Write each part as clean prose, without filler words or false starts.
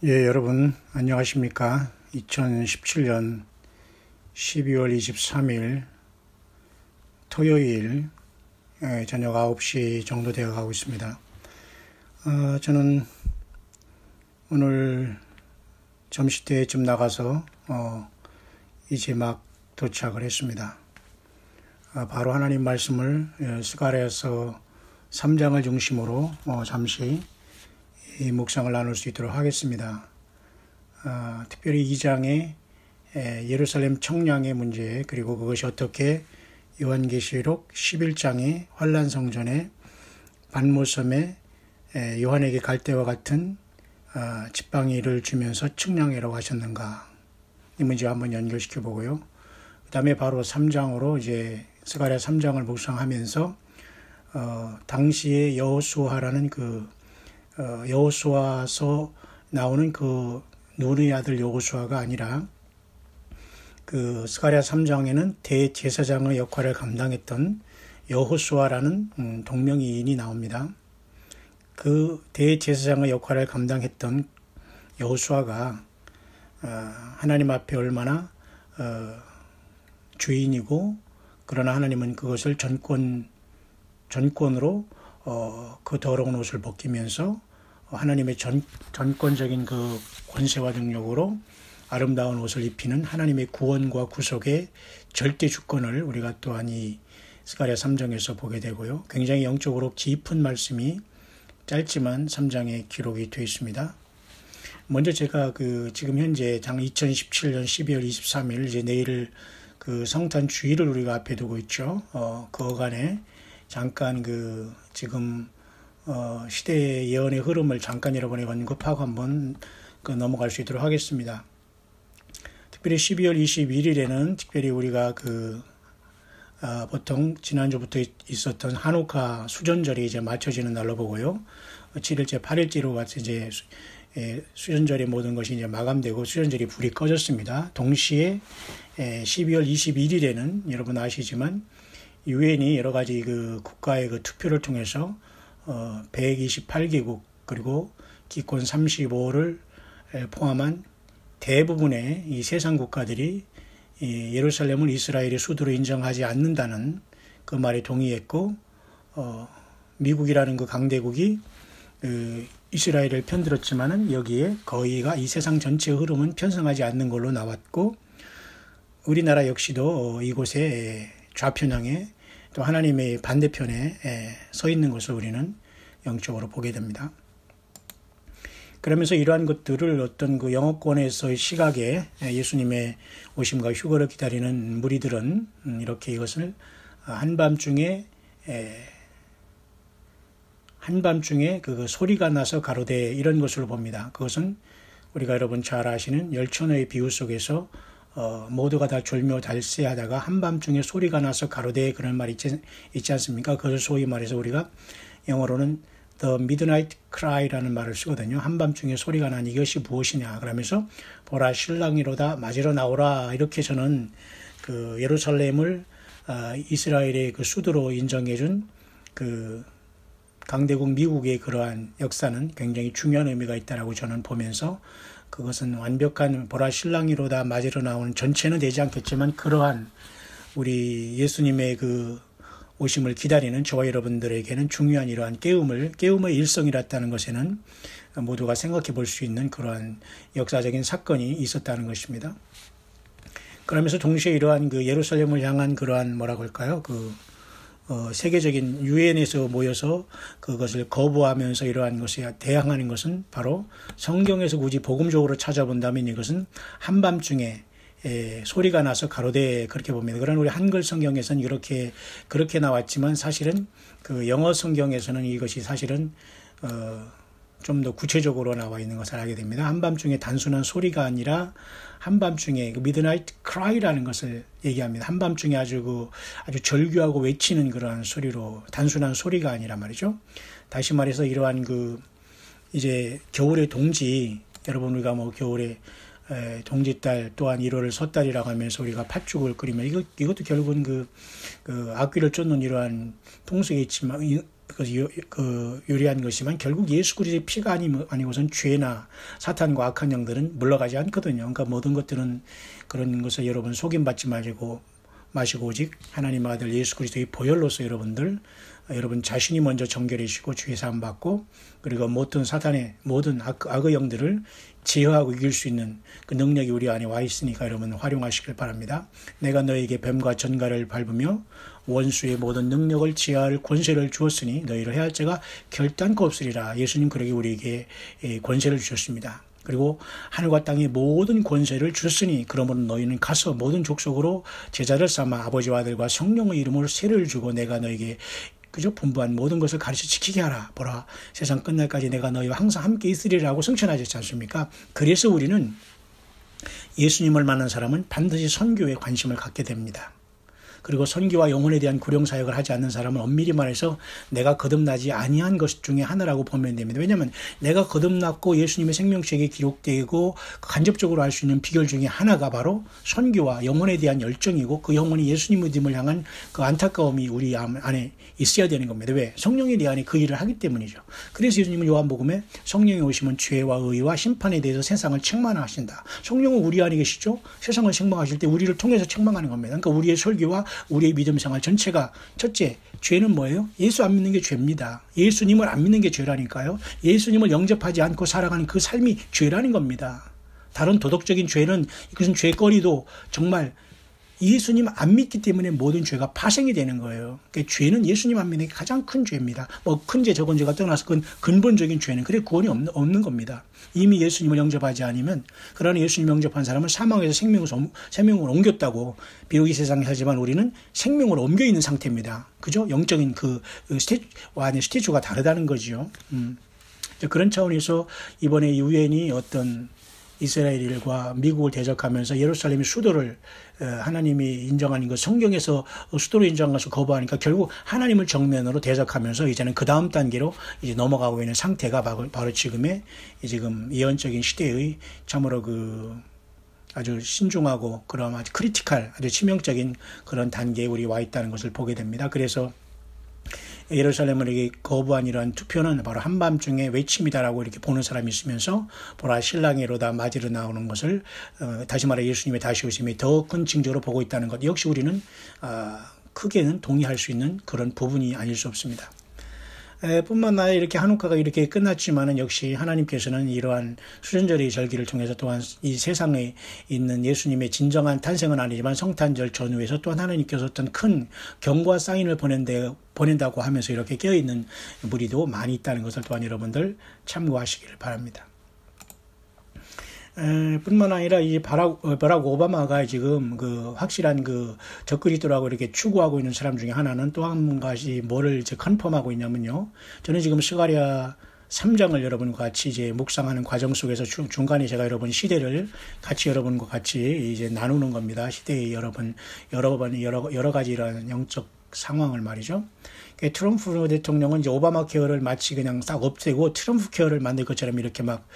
예, 여러분, 안녕하십니까. 2017년 12월 23일 토요일 저녁 9시 정도 되어 가고 있습니다. 저는 오늘 점심때쯤 나가서 이제 막 도착을 했습니다. 바로 하나님 말씀을 스가랴서 3장을 중심으로 잠시 이 묵상을 나눌 수 있도록 하겠습니다. 특별히 2장의 예루살렘 청량의 문제, 그리고 그것이 어떻게 요한계시록 11장의 환란성전의 반모섬에 요한에게 갈대와 같은 지팡이를 주면서 측량이라고 하셨는가, 이 문제 한번 연결시켜 보고요. 그 다음에 바로 3장으로 이제 스가랴 3장을 묵상하면서 당시에 여호수아라는 여호수아서 나오는 그 눈의 아들 여호수아가 아니라 그 스가랴 3장에는 대제사장의 역할을 감당했던 여호수아라는 동명이인이 나옵니다. 그 대제사장의 역할을 감당했던 여호수아가 하나님 앞에 얼마나 주인이고, 그러나 하나님은 그것을 전권으로 그 더러운 옷을 벗기면서 하나님의 전권적인 그 권세와 능력으로 아름다운 옷을 입히는 하나님의 구원과 구속의 절대 주권을 우리가 또한 이 스가랴 3장에서 보게 되고요. 굉장히 영적으로 깊은 말씀이 짧지만 3장에 기록이 되어 있습니다. 먼저 제가 지금 현재 2017년 12월 23일 이제 내일 그 성탄 주일을 우리가 앞에 두고 있죠. 그 어간에 잠깐 지금 시대의 예언의 흐름을 잠깐 여러분에게 언급하고 한번 넘어갈 수 있도록 하겠습니다. 특별히 12월 21일에는 특별히 우리가 보통 지난주부터 있었던 한우카 수전절이 이제 맞춰지는 날로 보고요. 7일째, 8일째로 와서 이제 수전절의 모든 것이 이제 마감되고 수전절이 불이 꺼졌습니다. 동시에 12월 21일에는 여러분 아시지만 유엔이 여러 가지 국가의 투표를 통해서 128개국 그리고 기권 35를 포함한 대부분의 이 세상 국가들이 예루살렘을 이스라엘의 수도로 인정하지 않는다는 그 말에 동의했고, 미국이라는 그 강대국이 이스라엘을 편들었지만은 여기에 거의가 이 세상 전체의 흐름은 편성하지 않는 걸로 나왔고, 우리나라 역시도 이곳에 좌편향에 또 하나님의 반대편에 서 있는 것을 우리는 영적으로 보게 됩니다. 그러면서 이러한 것들을 어떤 영어권에서의 시각에 예수님의 오심과 휴거를 기다리는 무리들은 이렇게 이것을 한밤중에 그 소리가 나서 가로되 이런 것으로 봅니다. 그것은 우리가 여러분 잘 아시는 열천의 비유 속에서 모두가 다 졸며 달세하다가 한밤중에 소리가 나서 가로되 그런 말이 있지 않습니까? 그것을 소위 말해서 우리가 영어로는 The Midnight Cry라는 말을 쓰거든요. 한밤중에 소리가 나니 이것이 무엇이냐 그러면서 보라 신랑이로다 맞으러 나오라, 이렇게 저는 예루살렘을 이스라엘의 수도로 인정해준 강대국 미국의 그러한 역사는 굉장히 중요한 의미가 있다라고 저는 보면서, 그것은 완벽한 보라 신랑이로다 맞으러 나오는 전체는 되지 않겠지만 그러한 우리 예수님의 오심을 기다리는 저와 여러분들에게는 중요한 이러한 깨움의 일성이랐다는 것에는 모두가 생각해 볼 수 있는 그러한 역사적인 사건이 있었다는 것입니다. 그러면서 동시에 이러한 예루살렘을 향한 그러한 뭐라고 할까요? 세계적인 유엔에서 모여서 그것을 거부하면서 이러한 것에 대항하는 것은 바로 성경에서 굳이 복음적으로 찾아본다면 이것은 한밤중에 소리가 나서 가로되 그렇게 봅니다. 그러나 우리 한글 성경에서는 그렇게 나왔지만 사실은 영어 성경에서는 이것이 사실은 좀 더 구체적으로 나와 있는 것을 알게 됩니다. 한밤중에 단순한 소리가 아니라 한밤중에 미드나이트 크라이라는 것을 얘기합니다. 한밤중에 아주 절규하고 외치는 그러한 소리로, 단순한 소리가 아니라 말이죠. 다시 말해서 이러한 이제 겨울의 동지, 여러분 우리가 겨울에 동짓달 또한 1월을 섣달이라고 하면서 우리가 팥죽을 끓이면 이것도 결국은 악귀를 쫓는 이러한 통속에 있지만 유리한 것이지만 결국 예수 그리스도의 피가 아니고선 죄나 사탄과 악한 영들은 물러가지 않거든요. 그러니까 모든 것들은 그런 것을 여러분 속임받지 마시고 오직 하나님의 아들 예수 그리스도의 보혈로서 여러분 자신이 먼저 정결해지고 주의 사함 받고 그리고 모든 사탄의 모든 악의 영들을 제어하고 이길 수 있는 그 능력이 우리 안에 와 있으니까 여러분 활용하시길 바랍니다. 내가 너에게 뱀과 전갈을 밟으며 원수의 모든 능력을 제어할 권세를 주었으니 너희를 해할 자가 결단코 없으리라. 예수님 그러기 우리에게 권세를 주셨습니다. 그리고 하늘과 땅의 모든 권세를 주셨으니 그러므로 너희는 가서 모든 족속으로 제자를 삼아 아버지와 아들과 성령의 이름으로 세례를 주고 내가 너에게 분부한 모든 것을 가르쳐 지키게 하라. 보라, 세상 끝날까지 내가 너희와 항상 함께 있으리라고 성천하셨지 않습니까? 그래서 우리는 예수님을 만난 사람은 반드시 선교에 관심을 갖게 됩니다. 그리고 선교와 영혼에 대한 구령사역을 하지 않는 사람은 엄밀히 말해서 내가 거듭나지 아니한 것 중에 하나라고 보면 됩니다. 왜냐하면 내가 거듭났고 예수님의 생명책에 기록되고 간접적으로 알 수 있는 비결 중에 하나가 바로 선교와 영혼에 대한 열정이고 그 영혼이 예수님을 향한 그 안타까움이 우리 안에 있어야 되는 겁니다. 왜? 성령이 내 안에 그 일을 하기 때문이죠. 그래서 예수님은 요한복음에 성령이 오시면 죄와 의와 심판에 대해서 세상을 책망하신다. 성령은 우리 안에 계시죠. 세상을 책망하실 때 우리를 통해서 책망하는 겁니다. 그러니까 우리의 설교와 우리의 믿음 생활 전체가 첫째, 죄는 뭐예요? 예수 안 믿는 게 죄입니다. 예수님을 안 믿는 게 죄라니까요. 예수님을 영접하지 않고 살아가는 그 삶이 죄라는 겁니다. 다른 도덕적인 죄는 이것은 죄거리도 정말 예수님 안 믿기 때문에 모든 죄가 파생이 되는 거예요. 그러니까 죄는 예수님 안 믿는 게 가장 큰 죄입니다. 뭐 큰 죄, 적은 죄가 떠나서 그건 근본적인 죄는 그래 구원이 없는 겁니다. 이미 예수님을 영접하지 않으면 그러나 예수님 영접한 사람은 사망에서 생명으로 옮겼다고 비록 이 세상에 살지만 우리는 생명으로 옮겨 있는 상태입니다. 그죠? 영적인 그 안에 스테이지가 다르다는 거죠. 그런 차원에서 이번에 유엔이 어떤 이스라엘과 미국을 대적하면서 예루살렘의 수도를 하나님이 인정하는 것, 성경에서 수도로 인정한 것을 거부하니까 결국 하나님을 정면으로 대적하면서 이제는 그 다음 단계로 이제 넘어가고 있는 상태가 바로 지금 예언적인 시대의 참으로 아주 신중하고 그런 아주 크리티컬, 아주 치명적인 그런 단계에 우리 와 있다는 것을 보게 됩니다. 그래서 예루살렘을 이렇게 거부한 이러한 투표는 바로 한밤중에 외침이다라고 이렇게 보는 사람이 있으면서 보라 신랑이로다 맞으러 나오는 것을 다시 말해 예수님의 다시 오심이 더 큰 징조로 보고 있다는 것. 역시 우리는 크게는 동의할 수 있는 그런 부분이 아닐 수 없습니다. 뿐만 아니라 이렇게 한우카가 이렇게 끝났지만은 역시 하나님께서는 이러한 수전절의 절기를 통해서 또한 이 세상에 있는 예수님의 진정한 탄생은 아니지만 성탄절 전후에서 또한 하나님께서 어떤 큰 경고와 사인을 보낸다고 하면서 이렇게 깨어있는 무리도 많이 있다는 것을 또한 여러분들 참고하시기를 바랍니다. 뿐만 아니라 이 버락 오바마가 지금 확실한 적그리스도라고 이렇게 추구하고 있는 사람 중에 하나는 또 한 가지 뭐를 이제 컨펌하고 있냐면요. 저는 지금 스가랴 3장을 여러분과 같이 이제 묵상하는 과정 속에서 중간에 제가 여러분 시대를 같이 여러분과 같이 이제 나누는 겁니다. 시대의 여러 가지 이런 영적 상황을 말이죠. 트럼프 대통령은 이제 오바마 케어를 마치 그냥 싹 없애고 트럼프 케어를 만들 것처럼 이렇게 막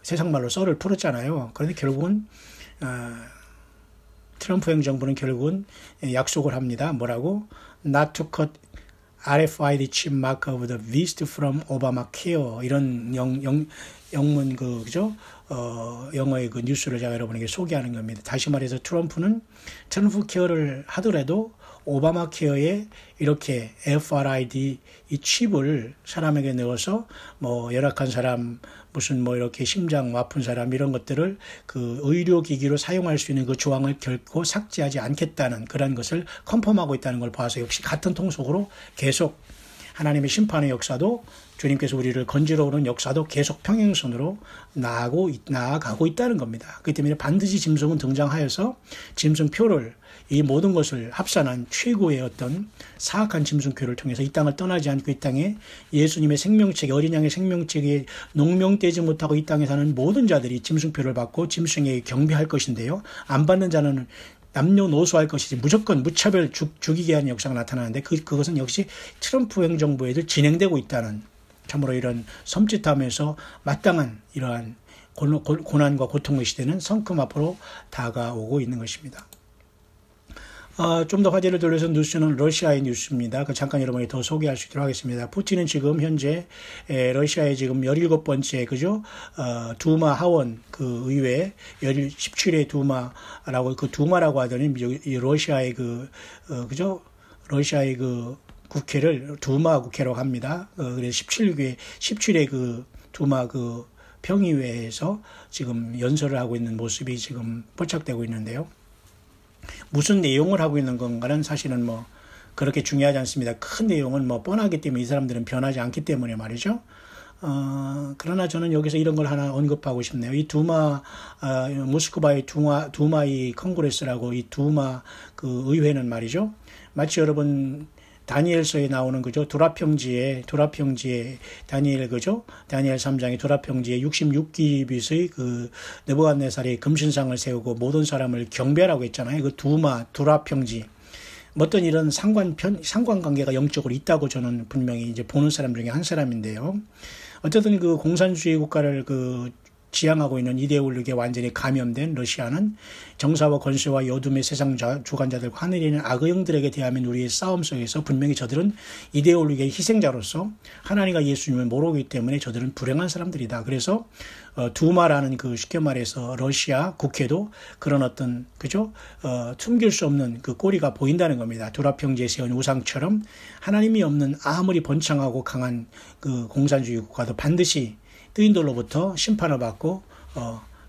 세상 말로 썰을 풀었잖아요. 그런데 결국은 트럼프 행정부는 결국은 약속을 합니다. 뭐라고? Not to cut RFID chip mark of the beast from Obamacare 이런 영문 그죠? 영어의 뉴스를 제가 여러분에게 소개하는 겁니다. 다시 말해서 트럼프 케어를 하더라도 오바마 케어에 이렇게 FRID 이 칩을 사람에게 넣어서 뭐 열악한 사람 무슨 이렇게 심장 아픈 사람 이런 것들을 의료기기로 사용할 수 있는 그 조항을 결코 삭제하지 않겠다는 그런 것을 컨펌하고 있다는 걸 봐서 역시 같은 통속으로 계속 하나님의 심판의 역사도 주님께서 우리를 건지러 오는 역사도 계속 평행선으로 나아가고 있다는 겁니다. 그렇기 때문에 반드시 짐승은 등장하여서 짐승표를 이 모든 것을 합산한 최고의 어떤 사악한 짐승표를 통해서 이 땅을 떠나지 않고 이 땅에 예수님의 생명책에 어린 양의 생명책에 농명되지 못하고 이 땅에 사는 모든 자들이 짐승표를 받고 짐승에게 경배할 것인데요. 안 받는 자는 남녀노소할 것이지 무조건 무차별 죽이게 하는 역사가 나타나는데 그것은 역시 트럼프 행정부에도 진행되고 있다는 참으로 이런 섬찟하면서 마땅한 이러한 고난과 고통의 시대는 성큼 앞으로 다가오고 있는 것입니다. 좀 더 화제를 돌려서 뉴스는 러시아의 뉴스입니다. 잠깐 여러분이 더 소개할 수 있도록 하겠습니다. 푸틴은 지금 현재 러시아의 지금 17번째 그죠? 두마 하원 그 의회 17회 두마라고 그 두마라고 하더니 이 러시아의 그죠? 러시아의 그 국회를 두마 국회라고 합니다. 그래서 17회 그 두마 그 평의회에서 지금 연설을 하고 있는 모습이 지금 포착되고 있는데요. 무슨 내용을 하고 있는 건가는 사실은 뭐 그렇게 중요하지 않습니다. 큰 내용은 뭐 뻔하기 때문에 이 사람들은 변하지 않기 때문에 말이죠. 그러나 저는 여기서 이런 걸 하나 언급하고 싶네요. 이 모스크바의 두마의 컨그레스라고 이 두마 그 의회는 말이죠. 마치 여러분 다니엘서에 나오는 그죠? 두라평지에 다니엘 그죠? 다니엘 3장의 두라평지에 66기빗의 그 느부갓네살이 금신상을 세우고 모든 사람을 경배하라고 했잖아요. 그 두라평지. 어떤 이런 상관관계가 영적으로 있다고 저는 분명히 이제 보는 사람 중에 한 사람인데요. 어쨌든 그 공산주의 국가를 지향하고 있는 이데올로기에 완전히 감염된 러시아는 정사와 권세와 어둠의 세상 주관자들과 하늘에 있는 악의 영들에게 대하면 우리의 싸움 속에서 분명히 저들은 이데올로기의 희생자로서 하나님과 예수님을 모르기 때문에 저들은 불행한 사람들이다. 그래서 두마라는 그 쉽게 말해서 러시아 국회도 그런 어떤 그죠? 숨길 수 없는 그 꼬리가 보인다는 겁니다. 두라평지에 세운 우상처럼 하나님이 없는 아무리 번창하고 강한 그 공산주의 국가도 반드시 뜨인돌로부터 심판을 받고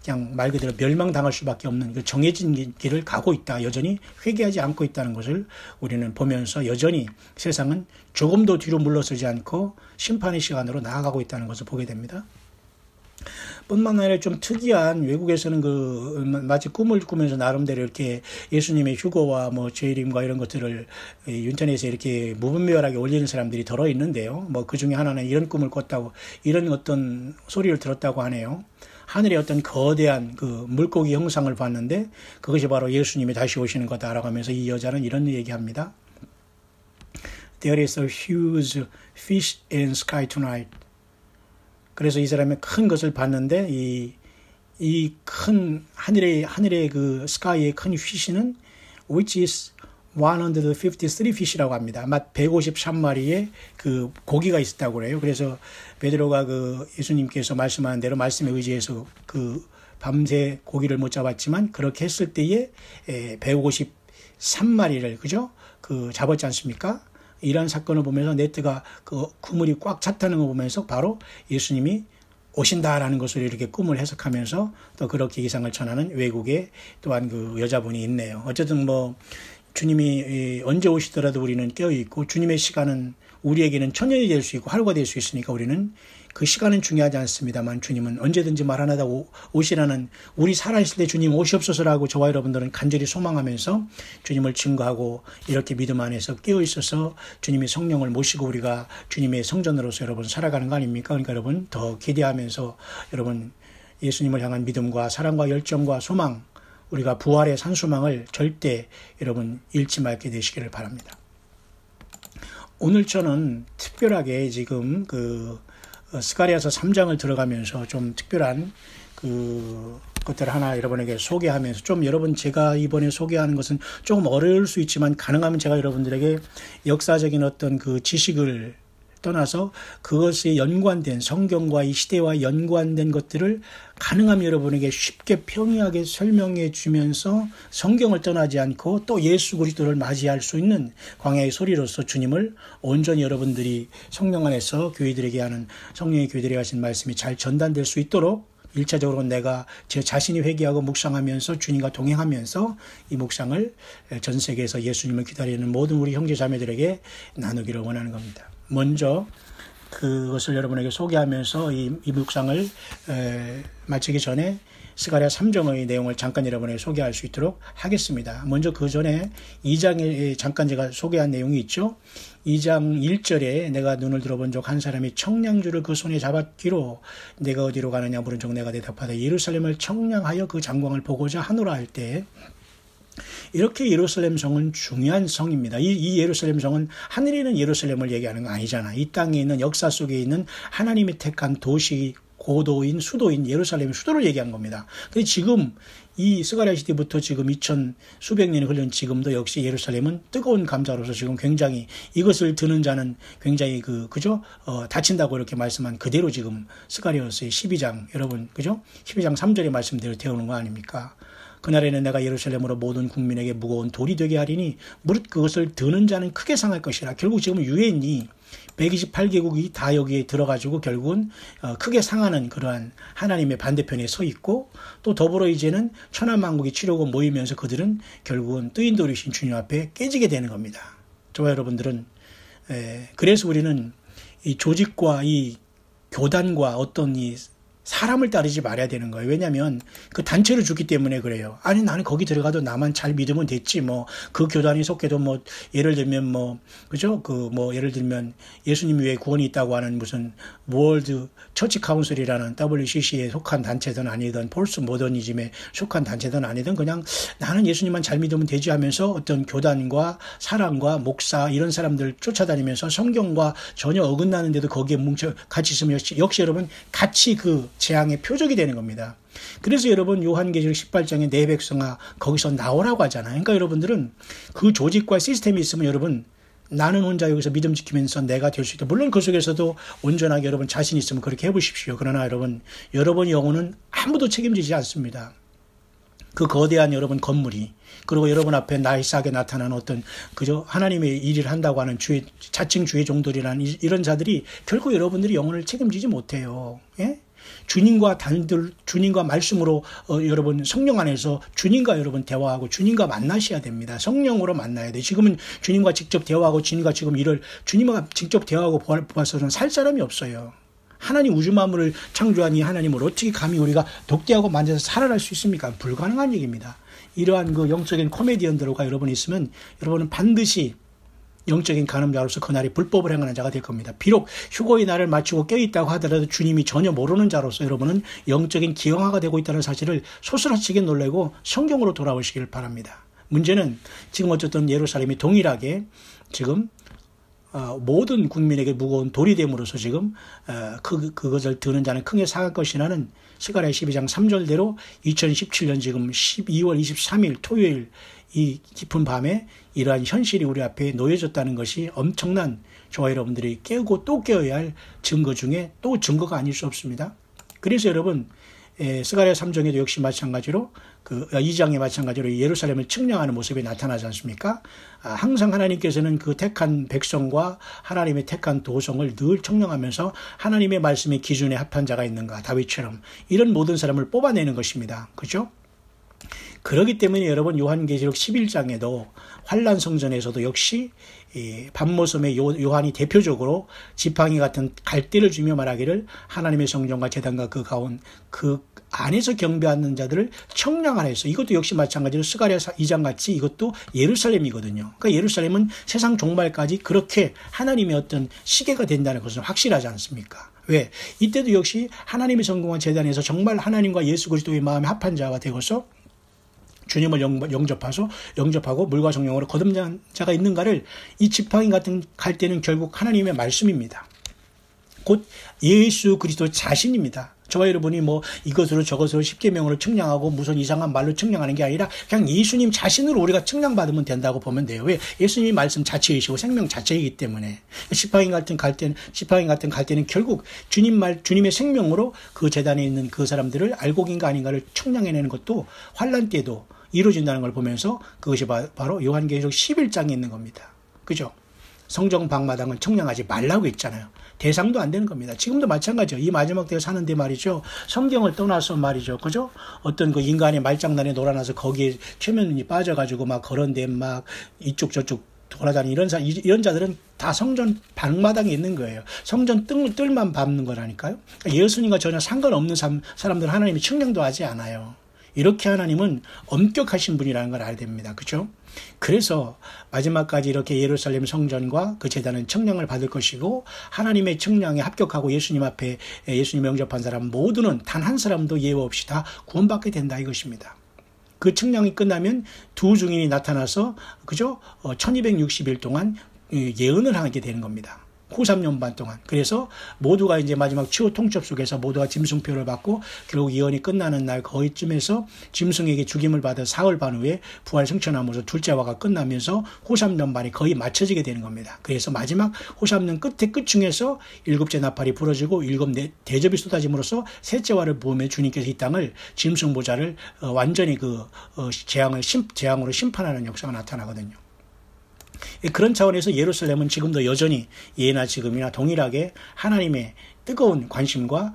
그냥 말 그대로 멸망당할 수밖에 없는 그 정해진 길을 가고 있다. 여전히 회개하지 않고 있다는 것을 우리는 보면서 여전히 세상은 조금도 뒤로 물러서지 않고 심판의 시간으로 나아가고 있다는 것을 보게 됩니다. 뿐만 아니라 좀 특이한 외국에서는 마치 꿈을 꾸면서 나름대로 이렇게 예수님의 휴거와 뭐 재림과 이런 것들을 인터넷에 이렇게 무분별하게 올리는 사람들이 더러 있는데요. 뭐 그 중에 하나는 이런 꿈을 꿨다고 이런 어떤 소리를 들었다고 하네요. 하늘에 어떤 거대한 그 물고기 형상을 봤는데 그것이 바로 예수님이 다시 오시는 거다라고 하면서 이 여자는 이런 얘기합니다. There is a huge fish in sky tonight. 그래서 이 사람이 큰 것을 봤는데 이 큰 하늘의 그 스카이의 큰 피시는 which is 153 fish라고 합니다. 아마 153마리의 그 고기가 있었다고 그래요. 그래서 베드로가 그 예수님께서 말씀하는 대로 말씀에 의지해서 그 밤새 고기를 못 잡았지만 그렇게 했을 때에 153마리를 그죠? 그 잡았지 않습니까? 이런 사건을 보면서 네트가 그 그물이 꽉 찼다는 걸 보면서 바로 예수님이 오신다라는 것을 이렇게 꿈을 해석하면서 또 그렇게 이상을 전하는 외국에 또한 그 여자분이 있네요. 어쨌든 뭐 주님이 언제 오시더라도 우리는 깨어있고 주님의 시간은 우리에게는 천년이 될 수 있고 하루가 될 수 있으니까 우리는 그 시간은 중요하지 않습니다만 주님은 언제든지 말 하나다 오시라는 우리 살아있을 때 주님 오시옵소서라고 저와 여러분들은 간절히 소망하면서 주님을 증거하고 이렇게 믿음 안에서 깨어있어서 주님의 성령을 모시고 우리가 주님의 성전으로서 여러분 살아가는 거 아닙니까? 그러니까 여러분 더 기대하면서 여러분 예수님을 향한 믿음과 사랑과 열정과 소망 우리가 부활의 산소망을 절대 여러분 잃지 말게 되시기를 바랍니다. 오늘 저는 특별하게 지금 스가랴서 3장을 들어가면서 좀 특별한 것들 하나 여러분에게 소개하면서 좀 여러분 제가 이번에 소개하는 것은 조금 어려울 수 있지만 가능하면 제가 여러분들에게 역사적인 어떤 그 지식을 떠나서 그것에 연관된 성경과 이 시대와 연관된 것들을 가능하면 여러분에게 쉽게 평이하게 설명해 주면서 성경을 떠나지 않고 또 예수 그리스도를 맞이할 수 있는 광야의 소리로서 주님을 온전히 여러분들이 성령 안에서 교회들에게 하는 성령의 교회들에게 하신 말씀이 잘 전달될 수 있도록 1차적으로 내가 제 자신이 회개하고 묵상하면서 주님과 동행하면서 이 묵상을 전 세계에서 예수님을 기다리는 모든 우리 형제 자매들에게 나누기를 원하는 겁니다. 먼저 그것을 여러분에게 소개하면서 이 묵상을 마치기 전에 스가랴 3장의 내용을 잠깐 여러분에게 소개할 수 있도록 하겠습니다. 먼저 그 전에 2장에 잠깐 제가 소개한 내용이 있죠. 2장 1절에 내가 눈을 들어본 적 한 사람이 청량주를 그 손에 잡았기로 내가 어디로 가느냐 물은 적 내가 대답하되 예루살렘을 청량하여 그 장광을 보고자 하노라 할 때 이렇게 예루살렘 성은 중요한 성입니다. 이 예루살렘 성은 하늘에 있는 예루살렘을 얘기하는 거 아니잖아. 이 땅에 있는 역사 속에 있는 하나님이 택한 도시 고도인 수도인 예루살렘의 수도를 얘기한 겁니다. 근데 지금 이 스가랴 시대부터 지금 2000 수백 년이 흘른 지금도 역시 예루살렘은 뜨거운 감자로서 지금 굉장히 이것을 드는 자는 굉장히 다친다고 이렇게 말씀한 그대로 지금 스가랴서의 12장 여러분 그죠? 12장 3절의 말씀대로 되오는 거 아닙니까? 그날에는 내가 예루살렘으로 모든 국민에게 무거운 돌이 되게 하리니 무릇 그것을 드는 자는 크게 상할 것이라. 결국 지금 유엔이 128개국이 다 여기에 들어가지고 결국은 크게 상하는 그러한 하나님의 반대편에 서 있고 또 더불어 이제는 천하만국이 치려고 모이면서 그들은 결국은 뜨인 돌이신 주님 앞에 깨지게 되는 겁니다. 저와 여러분들은 그래서 우리는 이 조직과 이 교단과 어떤 이 사람을 따르지 말아야 되는 거예요. 왜냐하면 그 단체로 죽기 때문에 그래요. 아니 나는 거기 들어가도 나만 잘 믿으면 됐지 뭐 그 교단이 속해도 뭐 예를 들면 뭐 그죠? 예를 들면 예수님 외에 구원이 있다고 하는 무슨 월드 처치 카운슬이라는 WCC에 속한 단체든 아니든 폴스 모더니즘에 속한 단체든 아니든 그냥 나는 예수님만 잘 믿으면 되지 하면서 어떤 교단과 사람과 목사 이런 사람들 쫓아다니면서 성경과 전혀 어긋나는데도 거기에 같이 있으면 역시 여러분 같이 그 재앙의 표적이 되는 겁니다. 그래서 여러분 요한계시록 18장에 내 백성아 거기서 나오라고 하잖아요. 그러니까 여러분들은 그 조직과 시스템이 있으면 여러분 나는 혼자 여기서 믿음 지키면서 내가 될 수 있다. 물론 그 속에서도 온전하게 여러분 자신 있으면 그렇게 해보십시오. 그러나 여러분 영혼은 아무도 책임지지 않습니다. 그 거대한 여러분 건물이 그리고 여러분 앞에 나이스하게 나타나는 어떤 그저 하나님의 일을 한다고 하는 자칭 주의 종들이라는 이런 자들이 결코 여러분들이 영혼을 책임지지 못해요. 예? 주님과 말씀으로 여러분 성령 안에서 주님과 여러분 대화하고 주님과 만나셔야 됩니다. 성령으로 만나야 돼요. 지금은 주님과 직접 대화하고 주님과 직접 대화하고 보아서는 살 사람이 없어요. 하나님 우주 만물을 창조한 이 하나님을 어떻게 감히 우리가 독대하고 만져서 살아날 수 있습니까? 불가능한 얘기입니다. 이러한 그 영적인 코미디언들과 여러분이 있으면 여러분은 반드시 영적인 간음자로서 그날이 불법을 행하는 자가 될 겁니다. 비록 휴거의 날을 마치고 깨어있다고 하더라도 주님이 전혀 모르는 자로서 여러분은 영적인 기형아가 되고 있다는 사실을 소스라치게 놀라고 성경으로 돌아오시길 바랍니다. 문제는 지금 어쨌든 예루살렘이 동일하게 지금 모든 국민에게 무거운 돌이 됨으로써 지금 그것을 드는 자는 크게 상할 것이라는 스가랴 12장 3절대로 2017년 지금 12월 23일 토요일 이 깊은 밤에 이러한 현실이 우리 앞에 놓여졌다는 것이 엄청난 저와 여러분들이 깨우고 또 깨어야 할 증거 중에 또 증거가 아닐 수 없습니다. 그래서 여러분 스가랴 3장에도 역시 마찬가지로 2장에 마찬가지로 예루살렘을 측량하는 모습이 나타나지 않습니까? 항상 하나님께서는 그 택한 백성과 하나님의 택한 도성을 늘 측량하면서 하나님의 말씀의 기준에 합한 자가 있는가 다윗처럼 이런 모든 사람을 뽑아내는 것입니다. 그렇죠? 그렇기 때문에 여러분 요한계시록 11장에도 환란 성전에서도 역시 밤모섬의 요한이 대표적으로 지팡이 같은 갈대를 주며 말하기를 하나님의 성전과 제단과 그 안에서 경배하는 자들을 청량하라 해서 이것도 역시 마찬가지로 스가랴 2장 같이 이것도 예루살렘이거든요. 그러니까 예루살렘은 세상 종말까지 그렇게 하나님의 어떤 시계가 된다는 것은 확실하지 않습니까? 왜? 이때도 역시 하나님의 성공한 제단에서 정말 하나님과 예수 그리스도의 마음에 합한 자가 되어서 주님을 영접하고 물과 성령으로 거듭난 자가 있는가를 이 지팡이 같은 갈대는 결국 하나님의 말씀입니다. 곧 예수 그리스도 자신입니다. 저와 여러분이 이것으로 저것으로 십계명으로 측량하고 무슨 이상한 말로 측량하는 게 아니라 그냥 예수님 자신으로 우리가 측량받으면 된다고 보면 돼요. 왜? 예수님이 말씀 자체이시고 생명 자체이기 때문에 지팡이 같은 갈대는 결국 주님의 생명으로 그 제단에 있는 그 사람들을 알곡인가 아닌가를 측량해내는 것도 환란 때도 이루어진다는 걸 보면서 그것이 바로 요한계시록 11장에 있는 겁니다. 그죠? 성정 방마당은 청량하지 말라고 했잖아요. 대상도 안 되는 겁니다. 지금도 마찬가지죠. 이 마지막 때에 사는데 말이죠. 성경을 떠나서 말이죠. 그죠? 어떤 그 인간의 말장난에 놀아나서 거기에 최면이 빠져가지고 막 그런데 막 이쪽 저쪽 돌아다니는 이런 자들은 다 성전 방마당에 있는 거예요. 성전 뜰만 밟는 거라니까요. 그러니까 예수님과 전혀 상관없는 사람들 하나님이 측량도 하지 않아요. 이렇게 하나님은 엄격하신 분이라는 걸 알아야 됩니다. 그렇죠? 그래서 마지막까지 이렇게 예루살렘 성전과 그 제단은 청량을 받을 것이고 하나님의 청량에 합격하고 예수님 앞에 예수님 영접한 사람 모두는 단 한 사람도 예외 없이 다 구원받게 된다 이것입니다. 그 청량이 끝나면 두 증인이 나타나서 그죠? 1260일 동안 예언을 하게 되는 겁니다. 후 3년 반 동안. 그래서 모두가 이제 마지막 최후 통첩 속에서 모두가 짐승표를 받고 결국 예언이 끝나는 날 거의쯤에서 짐승에게 죽임을 받아 사흘 반 후에 부활 승천함으로써 둘째 화가 끝나면서 후 3년 반이 거의 맞춰지게 되는 겁니다. 그래서 마지막 후 3년 끝에 끝중에서 일곱째 나팔이 부러지고 일곱 대접이 쏟아짐으로써 셋째 화를 부으며 주님께서 이 땅을 짐승 보좌를 완전히 재앙으로 심판하는 역사가 나타나거든요. 그런 차원에서 예루살렘은 지금도 여전히 예나 지금이나 동일하게 하나님의 뜨거운 관심과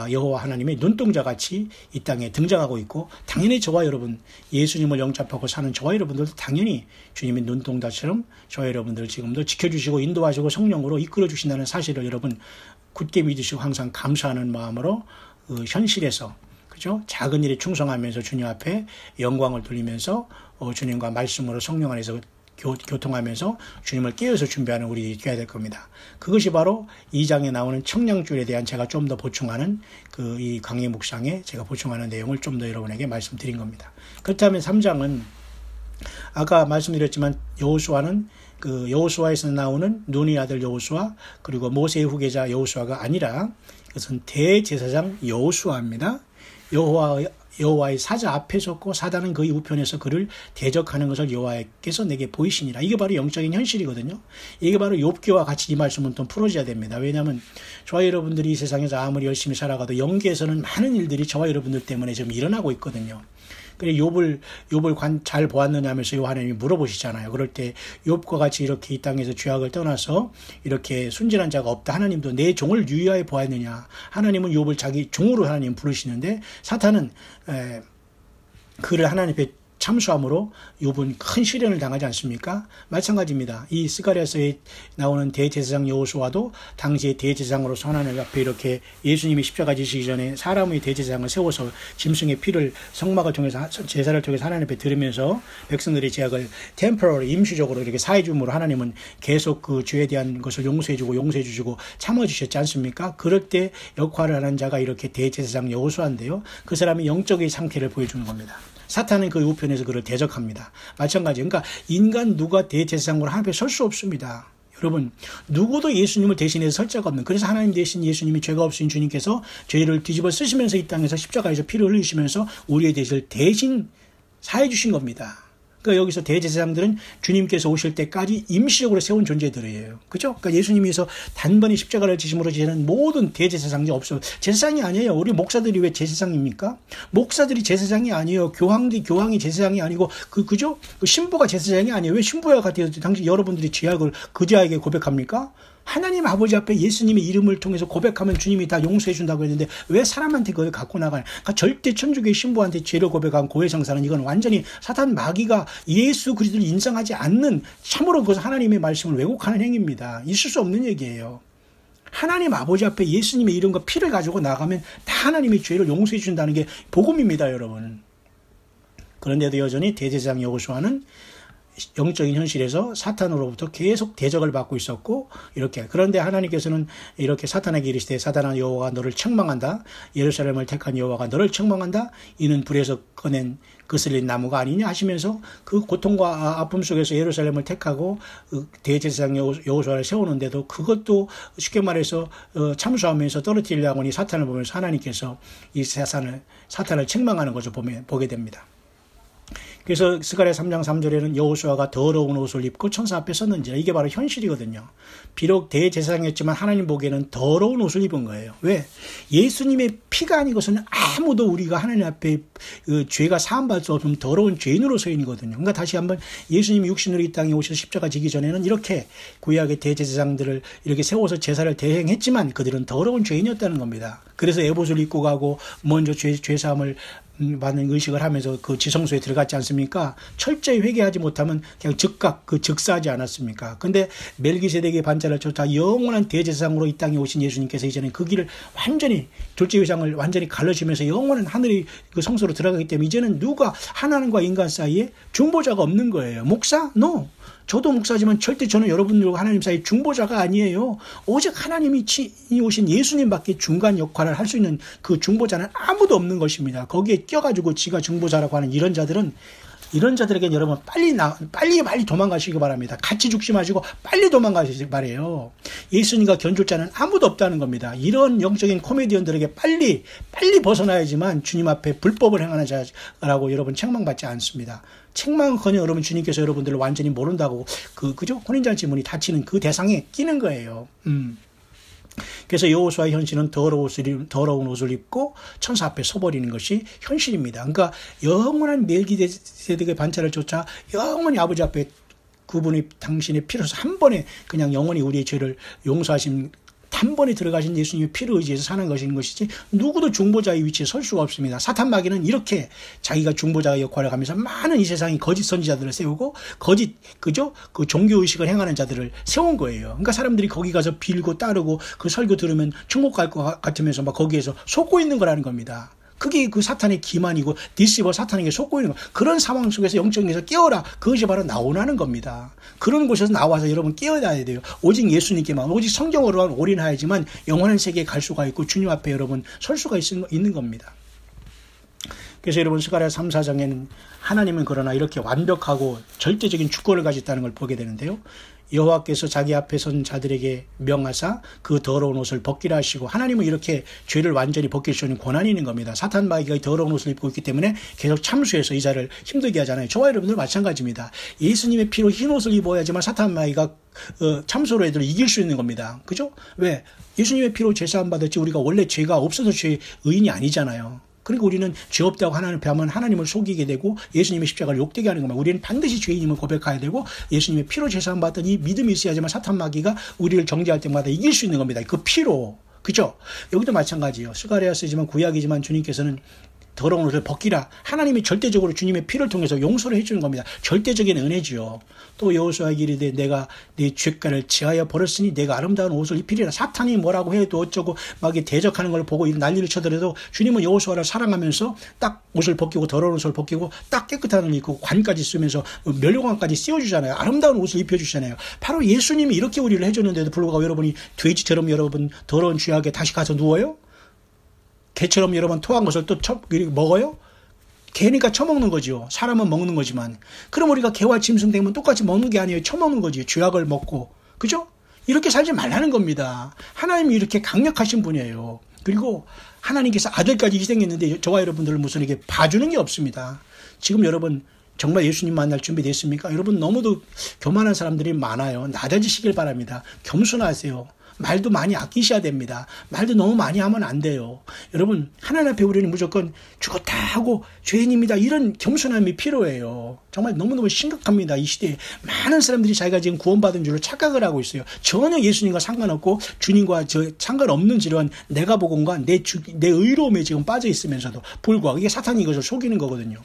여호와 하나님의 눈동자같이 이 땅에 등장하고 있고, 당연히 저와 여러분, 예수님을 영접하고 사는 저와 여러분들도 당연히 주님의 눈동자처럼 저와 여러분들 지금도 지켜주시고 인도하시고 성령으로 이끌어주신다는 사실을 여러분 굳게 믿으시고 항상 감사하는 마음으로 현실에서, 그죠? 작은 일에 충성하면서 주님 앞에 영광을 돌리면서 주님과 말씀으로 성령 안에서 교통하면서 주님을 깨어서 준비하는 우리 되어야 될 겁니다. 그것이 바로 2장에 나오는 청량줄에 대한 제가 좀 더 보충하는 이 강의 묵상에 제가 보충하는 내용을 좀 더 여러분에게 말씀드린 겁니다. 그렇다면 3장은 아까 말씀드렸지만 여호수아는 여호수아에서 나오는 눈의 아들 여호수아 그리고 모세의 후계자 여호수아가 아니라 그것은 대제사장 여호수아입니다. 여호와의 사자 앞에 섰고 사단은 그의 우편에서 그를 대적하는 것을 여호와께서 내게 보이시니라. 이게 바로 영적인 현실이거든요. 이게 바로 욥기와 같이 이 말씀은 또 풀어져야 됩니다. 왜냐하면 저와 여러분들이 이 세상에서 아무리 열심히 살아가도 영계에서는 많은 일들이 저와 여러분들 때문에 지금 일어나고 있거든요. 그래 욥을 잘 보았느냐 하면서 요 하나님이 물어보시잖아요. 그럴 때 욥과 같이 이렇게 이 땅에서 죄악을 떠나서 이렇게 순진한 자가 없다. 하나님도 내 종을 유의하여 보았느냐. 하나님은 욥을 자기 종으로 하나님 부르시는데 사탄은 그를 하나님 앞에 참수함으로 욥은 큰 시련을 당하지 않습니까? 마찬가지입니다. 이 스가랴서에 나오는 대제사장 여호수아도 당시의 대제사장으로서 하나님 앞에 이렇게 예수님이 십자가 지시기 전에 사람의 대제사장을 세워서 짐승의 피를 성막을 통해서 제사를 통해서 하나님 앞에 들으면서 백성들의 죄악을 템포러리 임시적으로 이렇게 사해 줌으로 하나님은 계속 그 죄에 대한 것을 용서해 주시고 참아 주셨지 않습니까? 그럴 때 역할을 하는 자가 이렇게 대제사장 여호수아인데요. 그 사람이 영적인 상태를 보여주는 겁니다. 사탄은 그 우편에서 그를 대적합니다. 마찬가지. 그러니까 인간 누가 대제사장으로 하나님 앞에 설 수 없습니다. 여러분, 누구도 예수님을 대신해서 설 자가 없는, 그래서 하나님 대신 예수님이 죄가 없으신 주님께서 죄를 뒤집어 쓰시면서 이 땅에서 십자가에서 피를 흘리시면서 우리의 죄를 대신 사해 주신 겁니다. 그러니까 여기서 대제사장들은 주님께서 오실 때까지 임시적으로 세운 존재들이에요. 그죠? 그러니까 예수님께서 단번에 십자가를 지심으로 지는 모든 대제사장이 없어요. 제사장이 아니에요. 우리 목사들이 왜 제사장입니까? 목사들이 제사장이 아니에요. 교황이 제사장이 아니고 그죠? 신부가 제사장이 아니에요. 왜 신부와 같아서 당시 여러분들이 죄악을 그자에게 고백합니까? 하나님 아버지 앞에 예수님의 이름을 통해서 고백하면 주님이 다 용서해 준다고 했는데 왜 사람한테 그걸 갖고 나가요? 그러니까 절대 천주교의 신부한테 죄를 고백한 고해성사는 이건 완전히 사탄 마귀가 예수 그리스도를 인정하지 않는, 참으로 그것은 하나님의 말씀을 왜곡하는 행위입니다. 있을 수 없는 얘기예요. 하나님 아버지 앞에 예수님의 이름과 피를 가지고 나가면 다 하나님의 죄를 용서해 준다는 게 복음입니다, 여러분. 그런데도 여전히 대제사장 여호수아는 영적인 현실에서 사탄으로부터 계속 대적을 받고 있었고, 이렇게. 그런데 하나님께서는 이렇게 사탄에게 이르시되 사탄아 여호와가 너를 책망한다. 예루살렘을 택한 여호와가 너를 책망한다. 이는 불에서 꺼낸 거슬린 나무가 아니냐 하시면서 그 고통과 아픔 속에서 예루살렘을 택하고 대제사장 여호수아를 세우는데도 그것도 쉽게 말해서 참수하면서 떨어뜨리려고 하니 사탄을 보면서 하나님께서 이 사탄을 책망하는 것을 보게 됩니다. 그래서 스가랴 3장 3절에는 여호수아가 더러운 옷을 입고 천사 앞에 섰는지라, 이게 바로 현실이거든요. 비록 대제사장이었지만 하나님 보기에는 더러운 옷을 입은 거예요. 왜? 예수님의 피가 아니고서는 아무도 우리가 하나님 앞에 죄가 사함받을 수 없는 더러운 죄인으로 서인이거든요. 그러니까 다시 한번 예수님이 육신으로 이 땅에 오셔서 십자가 지기 전에는 이렇게 구약의 대제사장들을 이렇게 세워서 제사를 대행했지만 그들은 더러운 죄인이었다는 겁니다. 그래서 에봇을 입고 가고 먼저 죄사함을 받는 의식을 하면서 그 지성소에 들어갔지 않습니까? 철저히 회개하지 못하면 그냥 즉각 즉사하지 않았습니까? 근데 멜기세덱의 반차를 쫓아 영원한 대제사장으로 이 땅에 오신 예수님께서 이제는 그 길을 완전히 둘째 회장을 완전히 갈라지면서 영원한 하늘의 그 성소로 들어가기 때문에 이제는 누가 하나님과 인간 사이에 중보자가 없는 거예요. 목사? No. 저도 목사지만 절대 저는 여러분들과 하나님 사이 중보자가 아니에요. 오직 하나님이 오신 예수님밖에 중간 역할을 할 수 있는 그 중보자는 아무도 없는 것입니다. 거기에 껴가지고 지가 중보자라고 하는 이런 자들은 이런 자들에게는 여러분 빨리 도망가시기 바랍니다. 같이 죽지 마시고 빨리 도망가시기 바래요. 예수님과 견줄 자는 아무도 없다는 겁니다. 이런 영적인 코미디언들에게 빨리 벗어나야지만 주님 앞에 불법을 행하는 자라고 여러분 책망받지 않습니다. 책망은커녕 여러분 주님께서 여러분들을 완전히 모른다고 그죠? 혼인잔치 문이 닫히는 그 대상에 끼는 거예요. 그래서 여호수아의 현실은 더러운 옷을 입고 천사 앞에 서버리는 것이 현실입니다. 그러니까 영원한 멜기세덱의 반차를 쫓아 영원히 아버지 앞에 그분이 당신의 피로서 한 번에 그냥 영원히 우리의 죄를 용서하신 한 번에 들어가신 예수님의 피를 의지해서 사는 것이지 누구도 중보자의 위치에 설 수가 없습니다. 사탄 마귀는 이렇게 자기가 중보자의 역할을 하면서 많은 이 세상에 거짓 선지자들을 세우고 그죠? 그 종교의식을 행하는 자들을 세운 거예요. 그러니까 사람들이 거기 가서 빌고 따르고 그 설교 들으면 천국 갈 것 같으면서 막 거기에서 속고 있는 거라는 겁니다. 그게 그 사탄의 기만이고 디시버 사탄에게 속고 있는 거. 그런 상황 속에서 영적에서 깨어라. 그것이 바로 나오라는 겁니다. 그런 곳에서 나와서 여러분 깨어나야 돼요. 오직 예수님께만 오직 성경으로만 올인하야지만 영원한 세계에 갈 수가 있고 주님 앞에 여러분 설 수가 있는 겁니다. 그래서 여러분 스가랴 3, 4장에는 하나님은 그러나 이렇게 완벽하고 절대적인 주권을 가졌다는 걸 보게 되는데요. 여호와께서 자기 앞에 선 자들에게 명하사 그 더러운 옷을 벗기라 하시고 하나님은 이렇게 죄를 완전히 벗길 수 있는 권한이 있는 겁니다. 사탄 마귀가 더러운 옷을 입고 있기 때문에 계속 참수해서 이 자를 힘들게 하잖아요. 저와 여러분들 마찬가지입니다. 예수님의 피로 흰 옷을 입어야지만 사탄 마귀가 참소로 애들을 이길 수 있는 겁니다. 그죠? 왜? 예수님의 피로 죄사함 받았지 우리가 원래 죄가 없어서 죄 의인이 아니잖아요. 그러니까 우리는 죄 없다고 하나님 앞에 하면 하나님을 속이게 되고 예수님의 십자가를 욕되게 하는 겁니다. 우리는 반드시 죄인임을 고백해야 되고 예수님의 피로 제사함 받던 이 믿음이 있어야지만 사탄 마귀가 우리를 정죄할 때마다 이길 수 있는 겁니다. 그 피로. 그죠? 여기도 마찬가지예요. 스가랴 쓰지만 구약이지만 주님께서는 더러운 옷을 벗기라. 하나님이 절대적으로 주님의 피를 통해서 용서를 해주는 겁니다. 절대적인 은혜지요. 또 여호수아에게 이르되 내가 네 죄가를 지하여 버렸으니 내가 아름다운 옷을 입히리라. 사탄이 뭐라고 해도 어쩌고 막 대적하는 걸 보고 난리를 쳐더라도 주님은 여호수아를 사랑하면서 딱 옷을 벗기고 더러운 옷을 벗기고 딱 깨끗한 옷을 입고 관까지 쓰면서 멸류관까지 씌워주잖아요. 아름다운 옷을 입혀주잖아요. 바로 예수님이 이렇게 우리를 해줬는데도 불구하고 여러분이 돼지처럼 여러분 더러운 죄악에 다시 가서 누워요? 개처럼 여러분 토한 것을 또 먹어요? 개니까 처먹는 거죠. 사람은 먹는 거지만. 그럼 우리가 개와 짐승 되면 똑같이 먹는 게 아니에요. 처먹는 거지. 죄악을 먹고. 그죠? 이렇게 살지 말라는 겁니다. 하나님이 이렇게 강력하신 분이에요. 그리고 하나님께서 아들까지 희생했는데 저와 여러분들을 무슨 이렇게 봐주는 게 없습니다. 지금 여러분 정말 예수님 만날 준비 됐습니까? 여러분 너무도 교만한 사람들이 많아요. 낮아지시길 바랍니다. 겸손하세요. 말도 많이 아끼셔야 됩니다. 말도 너무 많이 하면 안 돼요. 여러분 하나님 앞에 우리는 무조건 죽었다 하고 죄인입니다. 이런 겸손함이 필요해요. 정말 너무너무 심각합니다. 이 시대에 많은 사람들이 자기가 지금 구원받은 줄로 착각을 하고 있어요. 전혀 예수님과 상관없고 주님과 상관없는 이러한 내가 복음과 내 의로움에 지금 빠져 있으면서도 불구하고 이게 사탄이 이것을 속이는 거거든요.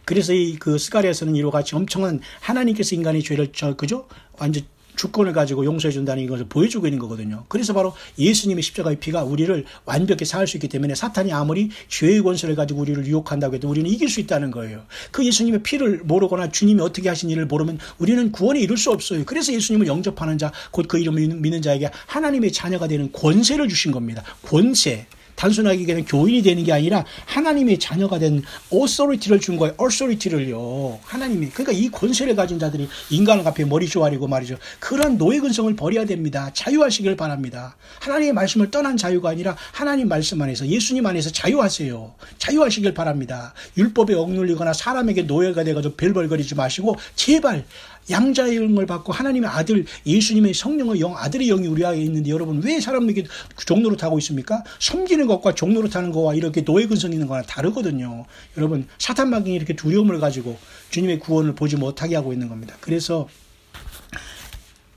그래서 그 스가랴에서는 이와 같이 엄청난 하나님께서 인간의 죄를 그죠? 완전 주권을 가지고 용서해 준다는 것을 보여주고 있는 거거든요. 그래서 바로 예수님의 십자가의 피가 우리를 완벽히 사할 수 있기 때문에 사탄이 아무리 죄의 권세를 가지고 우리를 유혹한다고 해도 우리는 이길 수 있다는 거예요. 그 예수님의 피를 모르거나 주님이 어떻게 하신 일을 모르면 우리는 구원에 이룰 수 없어요. 그래서 예수님을 영접하는 자, 곧 그 이름을 믿는 자에게 하나님의 자녀가 되는 권세를 주신 겁니다. 권세. 단순하게 그냥 교인이 되는 게 아니라 하나님의 자녀가 된 authority를 준 거예요. authority를요. 하나님이. 그러니까 이 권세를 가진 자들이 인간 앞에 머리 조아리고 말이죠. 그런 노예 근성을 버려야 됩니다. 자유하시길 바랍니다. 하나님의 말씀을 떠난 자유가 아니라 하나님 말씀 안에서 예수님 안에서 자유하세요. 자유하시길 바랍니다. 율법에 억눌리거나 사람에게 노예가 돼가지고 별벌거리지 마시고 제발 양자의 영을 받고 하나님의 아들 예수님의 성령의 영 아들의 영이 우리 안에 있는데 여러분 왜 사람에게 종노릇 하고 있습니까? 섬기는 것과 종노릇 하는 것과 이렇게 노예 근성 있는 거랑 다르거든요. 여러분 사탄 마귀는 이렇게 두려움을 가지고 주님의 구원을 보지 못하게 하고 있는 겁니다. 그래서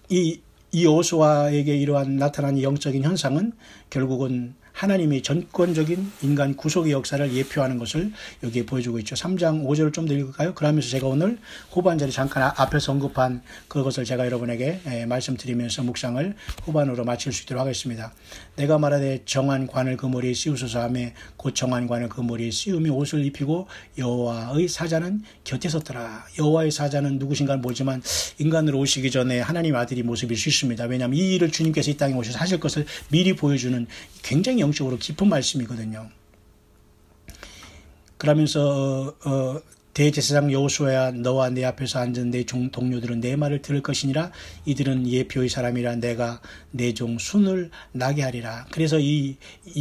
이 여호수아에게 이러한 나타난 영적인 현상은 결국은 하나님의 전권적인 인간 구속의 역사를 예표하는 것을 여기에 보여주고 있죠. 3장 5절을 좀 더 읽을까요? 그러면서 제가 오늘 후반절에 잠깐 앞에서 언급한 그것을 제가 여러분에게 말씀드리면서 묵상을 후반으로 마칠 수 있도록 하겠습니다. 내가 말하되 정한 관을 그 머리에 씌우소서 하며 곧 정한 관을 그 머리에 씌우며 옷을 입히고 여호와의 사자는 곁에 섰더라. 여호와의 사자는 누구신가는 모르지만 인간으로 오시기 전에 하나님 아들이 모습일 수 있습니다. 왜냐하면 이 일을 주님께서 이 땅에 오셔서 하실 것을 미리 보여주는 굉장히 영적으로 깊은 말씀이거든요. 그러면서 대제사장 여호수아야, 너와 내 앞에서 앉은 내 동료들은 내 말을 들을 것이니라. 이들은 예표의 사람이라. 내가 내 종 순을 나게 하리라. 그래서 이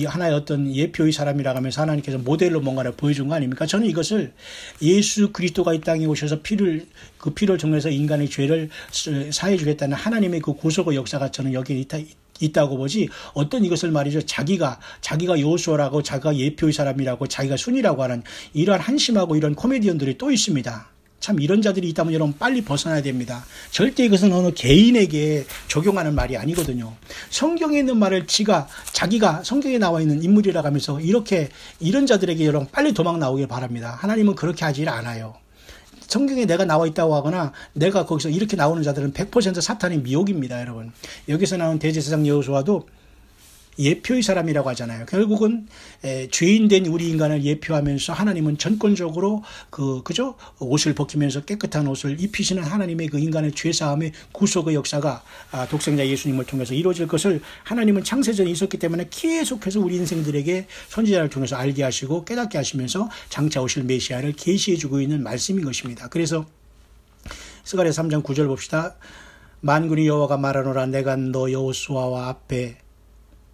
하나의 어떤 예표의 사람이라 하면서 하나님께서 모델로 뭔가를 보여준 거 아닙니까? 저는 이것을 예수 그리스도가 이 땅에 오셔서 그 피를 통해서 인간의 죄를 사해 주겠다는 하나님의 그 구속의 역사가 저는 여기에 있다고 보지, 어떤 이것을 말이죠, 자기가 여호수아라고, 자기가 예표의 사람이라고, 자기가 순이라고 하는 이러한 한심하고 이런 코미디언들이 또 있습니다. 참 이런 자들이 있다면 여러분 빨리 벗어나야 됩니다. 절대 이것은 어느 개인에게 적용하는 말이 아니거든요. 성경에 있는 말을 자기가 성경에 나와 있는 인물이라고 하면서 이런 자들에게 여러분 빨리 도망 나오길 바랍니다. 하나님은 그렇게 하질 않아요. 성경에 내가 나와 있다고 하거나 내가 거기서 이렇게 나오는 자들은 100% 사탄의 미혹입니다, 여러분. 여기서 나온 대제사장 여호수아도 예표의 사람이라고 하잖아요. 결국은 죄인된 우리 인간을 예표하면서 하나님은 전권적으로 그죠? 옷을 벗기면서 깨끗한 옷을 입히시는 하나님의 그 인간의 죄사함의 구속의 역사가 독생자 예수님을 통해서 이루어질 것을 하나님은 창세전에 있었기 때문에 계속해서 우리 인생들에게 선지자를 통해서 알게 하시고 깨닫게 하시면서 장차 오실 메시아를 계시해 주고 있는 말씀인 것입니다. 그래서 스가랴 3장 9절 봅시다. 만군의 여호와가 말하노라. 내가 너 여호수아와 앞에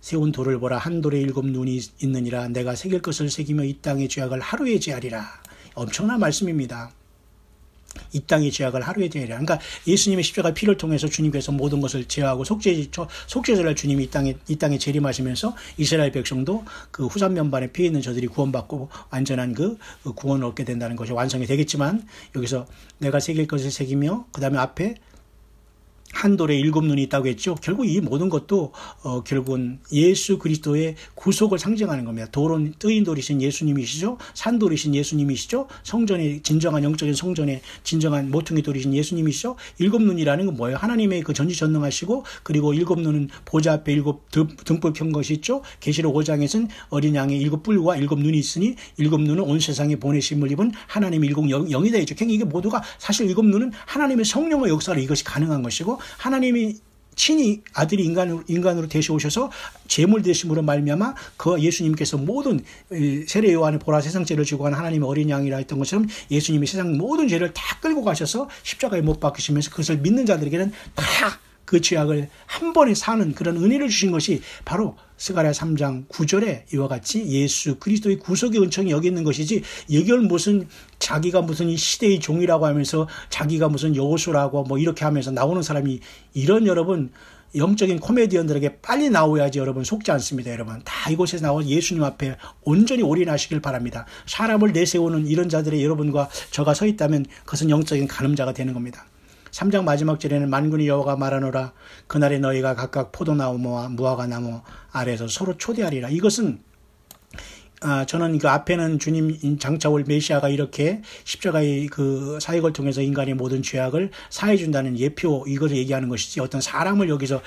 세운 돌을 보라. 한 돌에 7 눈이 있느니라. 내가 새길 것을 새기며 이 땅의 죄악을 하루에 제하리라. 엄청난 말씀입니다. 이 땅의 죄악을 하루에 제하리라. 그러니까 예수님의 십자가 피를 통해서 주님께서 모든 것을 제하고 속죄제를 주님이 이 땅에 재림하시면서 이스라엘 백성도 그 후산면반에 피해 있는 저들이 구원받고 완전한 그 구원을 얻게 된다는 것이 완성이 되겠지만, 여기서 내가 새길 것을 새기며 그 다음에 앞에 한 돌에 7 눈이 있다고 했죠. 결국 이 모든 것도 결국은 예수 그리스도의 구속을 상징하는 겁니다. 돌은 뜨인 돌이신 예수님이시죠. 산돌이신 예수님이시죠. 성전의 진정한 영적인 성전의 진정한 모퉁이 돌이신 예수님이시죠. 7 눈이라는 건 뭐예요? 하나님의 그 전지전능하시고, 그리고 7 눈은 보좌 앞에 7 등불 켠 것이 있죠. 계시록 5장에서는 어린 양의 7 뿔과 7 눈이 있으니 7 눈은 온 세상에 보내심을 입은 하나님의 7 영이다 했죠. 이게 모두가 사실 7 눈은 하나님의 성령의 역사로 이것이 가능한 것이고, 하나님이 친히 아들이 인간으로 되셔오셔서 제물 되심으로 말미암아 그 예수님께서 모든 세례 요한의 보라 세상 죄를 지고 간 하나님의 어린 양이라 했던 것처럼 예수님이 세상 모든 죄를 다 끌고 가셔서 십자가에 못 박히시면서 그것을 믿는 자들에게는 다 그 죄악을 한 번에 사는 그런 은혜를 주신 것이 바로 스가랴 3장 9절에 이와 같이 예수 그리스도의 구속의 은총이 여기 있는 것이지, 이걸 무슨 자기가 무슨 이 시대의 종이라고 하면서 자기가 무슨 여호수라고 뭐 이렇게 하면서 나오는 사람이, 이런 여러분 영적인 코미디언들에게 빨리 나오야지 여러분 속지 않습니다. 여러분 다 이곳에서 나와 예수님 앞에 온전히 올인하시길 바랍니다. 사람을 내세우는 이런 자들의 여러분과 저가 서 있다면 그것은 영적인 간음자가 되는 겁니다. 3장 마지막 절에는 만군의 여호와가 말하노라. 그날에 너희가 각각 포도나무와 무화과나무 아래에서 서로 초대하리라. 이것은 저는 그 앞에는 주님 장차 올 메시아가 이렇게 십자가의 그 사역을 통해서 인간의 모든 죄악을 사해 준다는 예표, 이것을 얘기하는 것이지, 어떤 사람을 여기서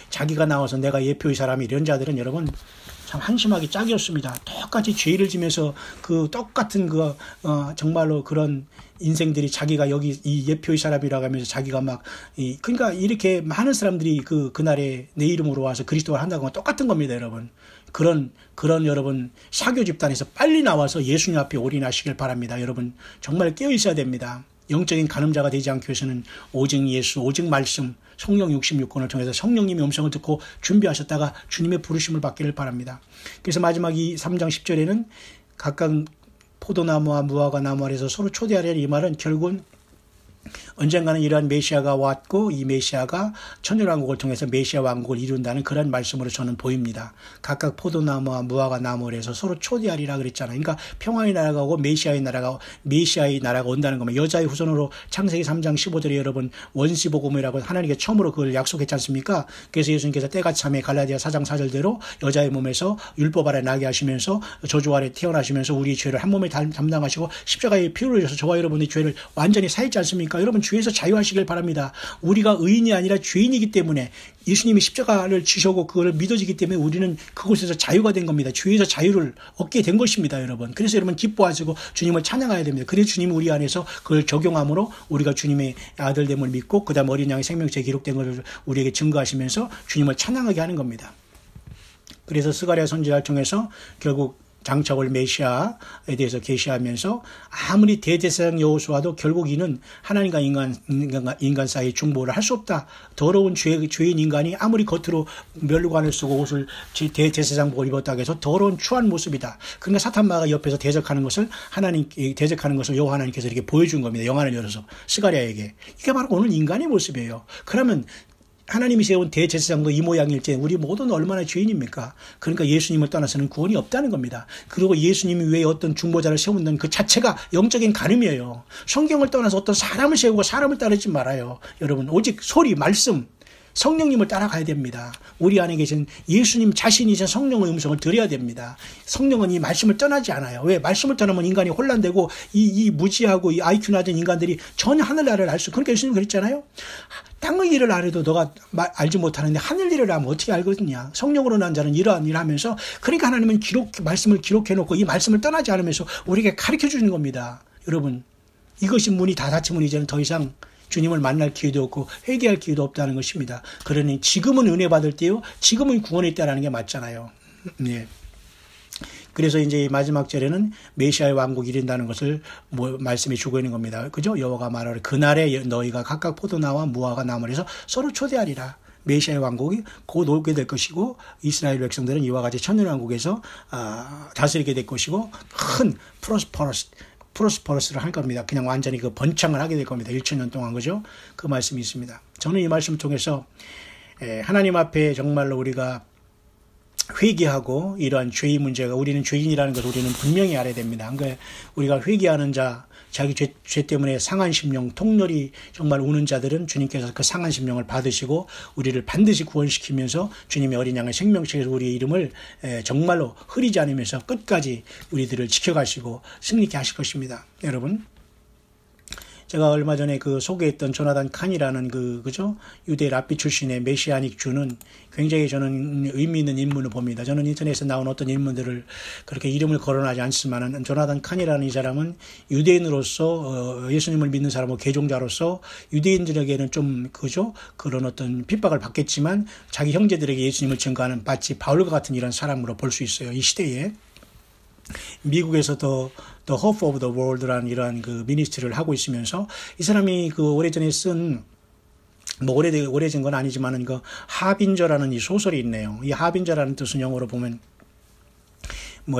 자기가 나와서 내가 예표의 사람이, 이런 자들은 여러분 참 한심하기 짝이었습니다. 똑같이 죄를 지면서 그 똑같은 정말로 그런 인생들이 자기가 여기 이 예표의 사람이라고 하면서 자기가 그러니까 이렇게 많은 사람들이 그날에 내 이름으로 와서 그리스도를 한다고 하면 똑같은 겁니다, 여러분. 그런 여러분 사교 집단에서 빨리 나와서 예수님 앞에 올인하시길 바랍니다. 여러분 정말 깨어 있어야 됩니다. 영적인 간음자가 되지 않기 위해서는 오직 예수, 오직 말씀, 성령 66권을 통해서 성령님의 음성을 듣고 준비하셨다가 주님의 부르심을 받기를 바랍니다. 그래서 마지막 이 3장 10절에는 각각 포도나무와 무화과나무 아래서 서로 초대하려, 이 말은 결국은 언젠가는 이러한 메시아가 왔고 이 메시아가 천년왕국을 통해서 메시아 왕국을 이룬다는 그런 말씀으로 저는 보입니다. 각각 포도나무와 무화과나무에서 서로 초대하리라 그랬잖아요. 그러니까 평화의 나라가 오고 메시아의 나라가 온다는 겁니다. 여자의 후손으로 창세기 3장 15절에 여러분 원시복음이라고 하나님께 처음으로 그걸 약속했지 않습니까? 그래서 예수님께서 때가 참에 갈라디아 4장 4절대로 여자의 몸에서 율법 아래 나게 하시면서 저주 아래 태어나시면서 우리의 죄를 한 몸에 담당하시고 십자가에 피를 흘려서 저와 여러분의 죄를 완전히 사했지 않습니까? 여러분 죄에서 자유하시길 바랍니다. 우리가 의인이 아니라 죄인이기 때문에 예수님이 십자가를 지셔고 그걸 믿어지기 때문에 우리는 그곳에서 자유가 된 겁니다. 죄에서 자유를 얻게 된 것입니다, 여러분. 그래서 여러분 기뻐하시고 주님을 찬양해야 됩니다. 그래서 주님이 우리 안에서 그걸 적용함으로 우리가 주님의 아들됨을 믿고 그 다음 어린 양의 생명체에 기록된 것을 우리에게 증거하시면서 주님을 찬양하게 하는 겁니다. 그래서 스가랴 선지자를 통해서 결국 장차올 메시아에 대해서 계시하면서 아무리 대제사장 여호수아도 결국 이는 하나님과 인간 사이의 중보를 할 수 없다. 더러운 죄인 인간이 아무리 겉으로 면류관을 쓰고 옷을 대제사장복을 입었다고 해서 더러운 추한 모습이다. 그러니까 사탄마가 옆에서 대적하는 것을 여호와 하나님께서 이렇게 보여준 겁니다. 영안을 열어서 스가랴에게. 이게 바로 오늘 인간의 모습이에요. 그러면 하나님이 세운 대제사장도 이 모양일 때 우리 모두는 얼마나 죄인입니까? 그러니까 예수님을 떠나서는 구원이 없다는 겁니다. 그리고 예수님이 왜 어떤 중보자를 세운다는 그 자체가 영적인 간음이에요. 성경을 떠나서 어떤 사람을 세우고 사람을 따르지 말아요. 여러분 오직 소리, 말씀, 성령님을 따라가야 됩니다. 우리 안에 계신 예수님 자신이신 성령의 음성을 들어야 됩니다. 성령은 이 말씀을 떠나지 않아요. 왜? 말씀을 떠나면 인간이 혼란되고 이 무지하고 이 IQ 낮은 인간들이 전혀 하늘나라를 알 수. 그러니까 예수님 그랬잖아요. 땅의 일을 알아도 너가 알지 못하는데 하늘 일을 하면 어떻게 알거든요. 성령으로 난 자는 이러한 일을 하면서 그러니까 하나님은 말씀을 기록해놓고 이 말씀을 떠나지 않으면서 우리에게 가르쳐주는 겁니다. 여러분 이것이 문이 다 닫히면 이제는 더 이상 주님을 만날 기회도 없고 회개할 기회도 없다는 것입니다. 그러니 지금은 은혜 받을 때요. 지금은 구원의 때라는 게 맞잖아요. 네. 그래서 이제 마지막 절에는 메시아의 왕국이 이른다는 것을 말씀해 주고 있는 겁니다. 그죠? 여호와가 말하되 그날에 너희가 각각 포도나와 무화과 나무를 해서 서로 초대하리라. 메시아의 왕국이 곧 오게 될 것이고 이스라엘 백성들은 이와 같이 천년왕국에서 다스리게 될 것이고 큰 프로스퍼러스를 할 겁니다. 그냥 완전히 그 번창을 하게 될 겁니다. 1,000년 동안 그죠? 그 말씀이 있습니다. 저는 이 말씀을 통해서 하나님 앞에 정말로 우리가 회개하고 이러한 죄의 문제가 우리는 죄인이라는 것을 우리는 분명히 알아야 됩니다. 그러니까 우리가 회개하는 자 자기 죄 때문에 상한 심령 통렬히 정말 우는 자들은 주님께서 그 상한 심령을 받으시고 우리를 반드시 구원시키면서 주님의 어린 양의 생명책에서 우리의 이름을 정말로 흐리지 않으면서 끝까지 우리들을 지켜가시고 승리케 하실 것입니다. 여러분 제가 얼마 전에 그 소개했던 조나단 칸이라는 그죠? 유대 랍비 출신의 메시아닉 주는 굉장히 저는 의미 있는 인물을 봅니다. 저는 인터넷에 나온 어떤 인물들을 그렇게 이름을 거론하지 않지만은 조나단 칸이라는 이 사람은 유대인으로서 예수님을 믿는 사람과 개종자로서 유대인들에게는 좀 그죠? 그런 어떤 핍박을 받겠지만 자기 형제들에게 예수님을 증거하는 마치 바울과 같은 이런 사람으로 볼 수 있어요. 이 시대에. 미국에서 The Hope of the World라는 이러한 그 미니스트리를 하고 있으면서 이 사람이 그 오래전에 쓴 오래된 건 아니지만은 그 하빈저라는 이 소설이 있네요. 이 하빈저라는 뜻은 영어로 보면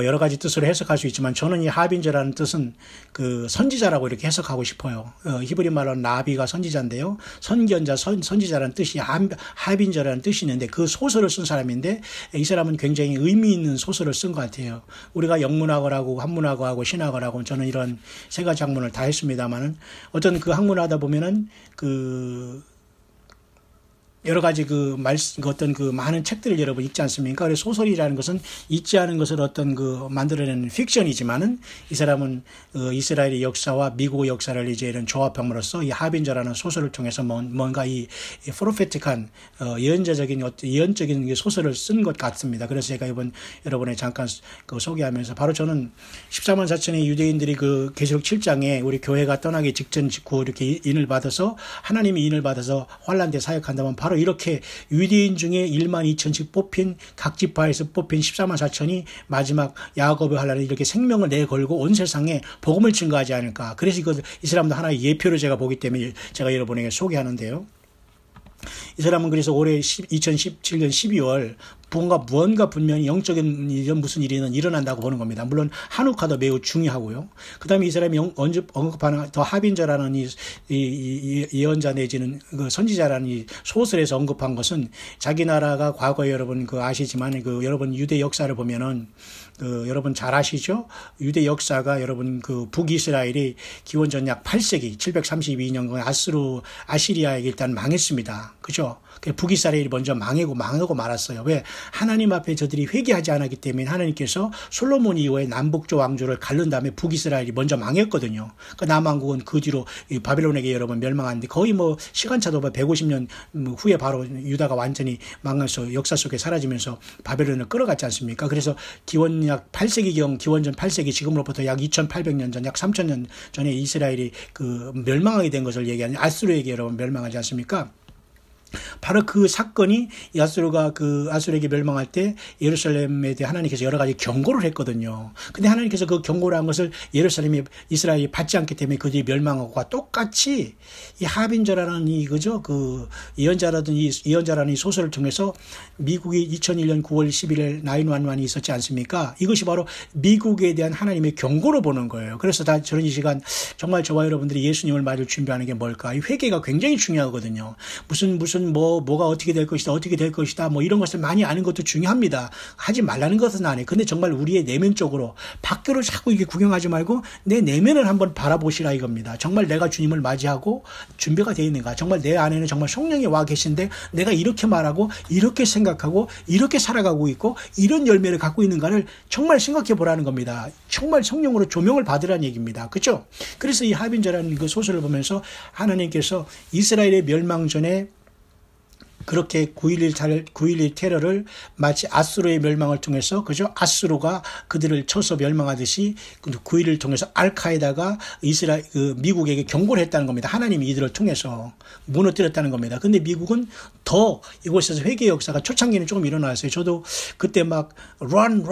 여러 가지 뜻으로 해석할 수 있지만 저는 이 하빈저라는 뜻은 그 선지자라고 이렇게 해석하고 싶어요. 히브리 말로 나비가 선지자인데요. 선견자, 선지자라는 뜻이 하빈저라는 뜻이 있는데 그 소설을 쓴 사람인데 이 사람은 굉장히 의미 있는 소설을 쓴 것 같아요. 우리가 영문학을 한문학을 신학을 하고 저는 이런 세 가지 학문을 다 했습니다만은 어떤 그 학문을 하다 보면은 여러 가지 어떤 많은 책들을 여러분 읽지 않습니까? 그래서 소설이라는 것은 읽지 않은 것을 어떤 만들어내는 픽션이지만은 이 사람은 이스라엘의 역사와 미국의 역사를 이제 이런 조합함으로써 이 하빈저라는 소설을 통해서 뭔가 이 프로페틱한 예언적인 소설을 쓴 것 같습니다. 그래서 제가 이번 여러분에 잠깐 소개하면서 바로 저는 14만 4천의 유대인들이 계시록 7장에 우리 교회가 떠나기 직후 이렇게 인을 받아서 하나님이 인을 받아서 환란 때 사역한다면 바로 이렇게 유대인 중에 1만 2천씩 뽑힌 각 지파에서 뽑힌 14만 4천이 마지막 야곱의 환란에 이렇게 생명을 내걸고 온 세상에 복음을 증거하지 않을까. 그래서 이 사람도 하나의 예표로 제가 보기 때문에 제가 여러분에게 소개하는데요. 이 사람은 그래서 올해 2017년 12월 무언가 분명히 영적인 무슨 일이는 일어난다고 보는 겁니다. 물론 한우카도 매우 중요하고요. 그 다음에 이 사람이 언급하는 더 하빈저라는 이 예언자 내지는 선지자라는 이 소설에서 언급한 것은 자기 나라가 과거에 여러분 아시지만 여러분 유대 역사를 보면은 여러분 잘 아시죠? 유대 역사가 여러분 북이스라엘이 기원전 약 8세기 732년 아시리아에게 일단 망했습니다. 그죠? 북이스라엘이 먼저 망하고 말았어요. 왜? 하나님 앞에 저들이 회개하지 않았기 때문에 하나님께서 솔로몬 이후에 남북조 왕조를 가른 다음에 북이스라엘이 먼저 망했거든요. 남왕국은 그 뒤로 바벨론에게 여러분 멸망하는데 거의 시간차도 150년 후에 바로 유다가 완전히 망해서 역사 속에 사라지면서 바벨론을 끌어갔지 않습니까? 그래서 기원 약 8세기경 기원전 8세기 지금으로부터 약 2800년 전 약 3000년 전에 이스라엘이 멸망하게 된 것을 얘기하는 아수르에게 여러분 멸망하지 않습니까? 바로 그 사건이 야스로가 아수르에게 멸망할 때 예루살렘에 대해 하나님께서 여러 가지 경고를 했거든요. 근데 하나님께서 그 경고를 한 것을 이스라엘이 받지 않기 때문에 그들이 멸망한 것과 똑같이 이 하빈저라는 예언자라는 이 소설을 통해서 미국이 2001년 9월 11일 911이 있었지 않습니까? 이것이 바로 미국에 대한 하나님의 경고로 보는 거예요. 그래서 저는 이 시간 정말 저와 여러분들이 예수님을 맞을 준비하는 게 뭘까? 이 회개가 굉장히 중요하거든요. 뭐가 어떻게 될 것이다. 뭐 이런 것을 많이 아는 것도 중요합니다. 하지 말라는 것은 아니에요. 근데 정말 우리의 내면적으로 밖으로 자꾸 이렇게 구경하지 말고 내 내면을 한번 바라보시라 이겁니다. 정말 내가 주님을 맞이하고 준비가 되어 있는가? 정말 내 안에는 정말 성령이 와 계신데 내가 이렇게 말하고 이렇게 생각하고 이렇게 살아가고 있고 이런 열매를 갖고 있는가를 정말 생각해 보라는 겁니다. 정말 성령으로 조명을 받으라는 얘기입니다. 그렇죠? 그래서 이 하빈저라는 그 소설을 보면서 하나님께서 이스라엘의 멸망 전에 그렇게 9.11 테러를 마치 아수르의 멸망을 통해서, 그죠? 아수르가 그들을 쳐서 멸망하듯이 9.11을 통해서 알카에다가 미국에게 경고를 했다는 겁니다. 하나님이 이들을 통해서 무너뜨렸다는 겁니다. 근데 미국은 더 이곳에서 회개 역사가 초창기는 조금 일어났어요. 저도 그때 막 run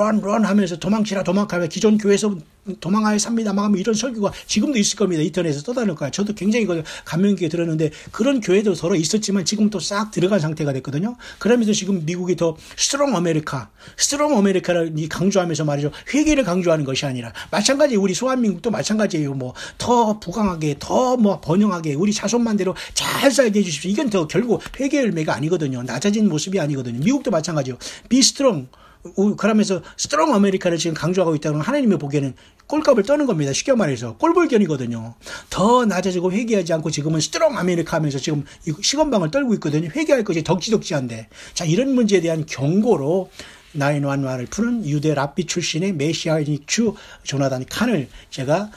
하면서 도망가며 기존 교회에서 도망하여 삽니다. 막 이런 설교가 지금도 있을 겁니다. 인터넷에서 떠다닐 거야. 저도 굉장히 이걸 감명 깊게 들었는데 그런 교회도 서로 있었지만 지금 또 싹 들어간 상태가 됐거든요. 그러면서 지금 미국이 더 스트롱 아메리카를 강조하면서 말이죠. 회개를 강조하는 것이 아니라 마찬가지 우리 소한민국도 마찬가지예요. 뭐 더 부강하게 더 번영하게 우리 자손만대로 잘 살게 해주십시오. 이건 더 결국 회개 열매가 아니거든요. 낮아진 모습이 아니거든요. 미국도 마찬가지예요. Be strong. 그러면서 스트롱 아메리카를 지금 강조하고 있다는 하나님의 보기에는 꼴값을 떠는 겁니다. 쉽게 말해서 꼴불견이거든요. 더 낮아지고 회개하지 않고 지금은 스트롱 아메리카 하면서 지금 시건방을 떨고 있거든요. 회개할 것이 덕지덕지한데. 자, 이런 문제에 대한 경고로 911을 푸는 유대 랍비 출신의 메시아닉 주 조나단 칸을 제가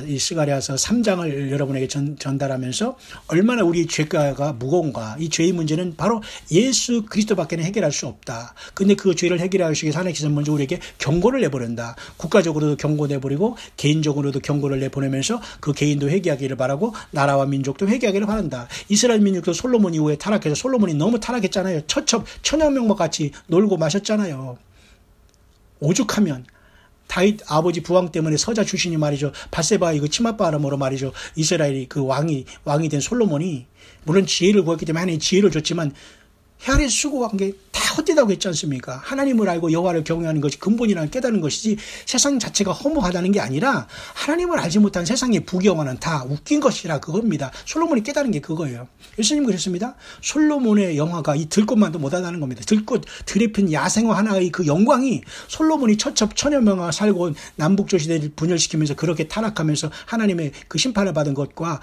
이 스가랴서 3장을 여러분에게 전달하면서 얼마나 우리 죄가가 무거운가. 이 죄의 문제는 바로 예수 그리스도밖에는 해결할 수 없다. 근데 그 죄를 해결하시기 위해서 하나님께서 먼저 우리에게 경고를 내보낸다. 국가적으로도 경고 내버리고 개인적으로도 경고를 내보내면서 그 개인도 회개하기를 바라고 나라와 민족도 회개하기를 바란다. 이스라엘 민족도 솔로몬 이후에 타락해서 솔로몬이 너무 타락했잖아요. 천연명목 같이 놀고 마셨잖아요. 오죽하면 다윗 아버지 부왕 때문에 서자 출신이 말이죠. 밧세바 이거 치맛바람으로 말이죠. 이스라엘이 그 왕이 된 솔로몬이 물론 지혜를 구했기 때문에 하나님이 지혜를 줬지만 헤아려 수고한 게 다 헛되다고 했지 않습니까? 하나님을 알고 여호와를 경외하는 것이 근본이라는 깨달은 것이지 세상 자체가 허무하다는 게 아니라 하나님을 알지 못한 세상의 부경화는 다 웃긴 것이라 그겁니다. 솔로몬이 깨달은 게 그거예요. 예수님 그랬습니다. 솔로몬의 영화가 이 들꽃만도 못하다는 겁니다. 들꽃 드레핀 야생화 하나의 그 영광이 솔로몬이 천여명화 살고 온 남북조 시대를 분열시키면서 그렇게 타락하면서 하나님의 그 심판을 받은 것과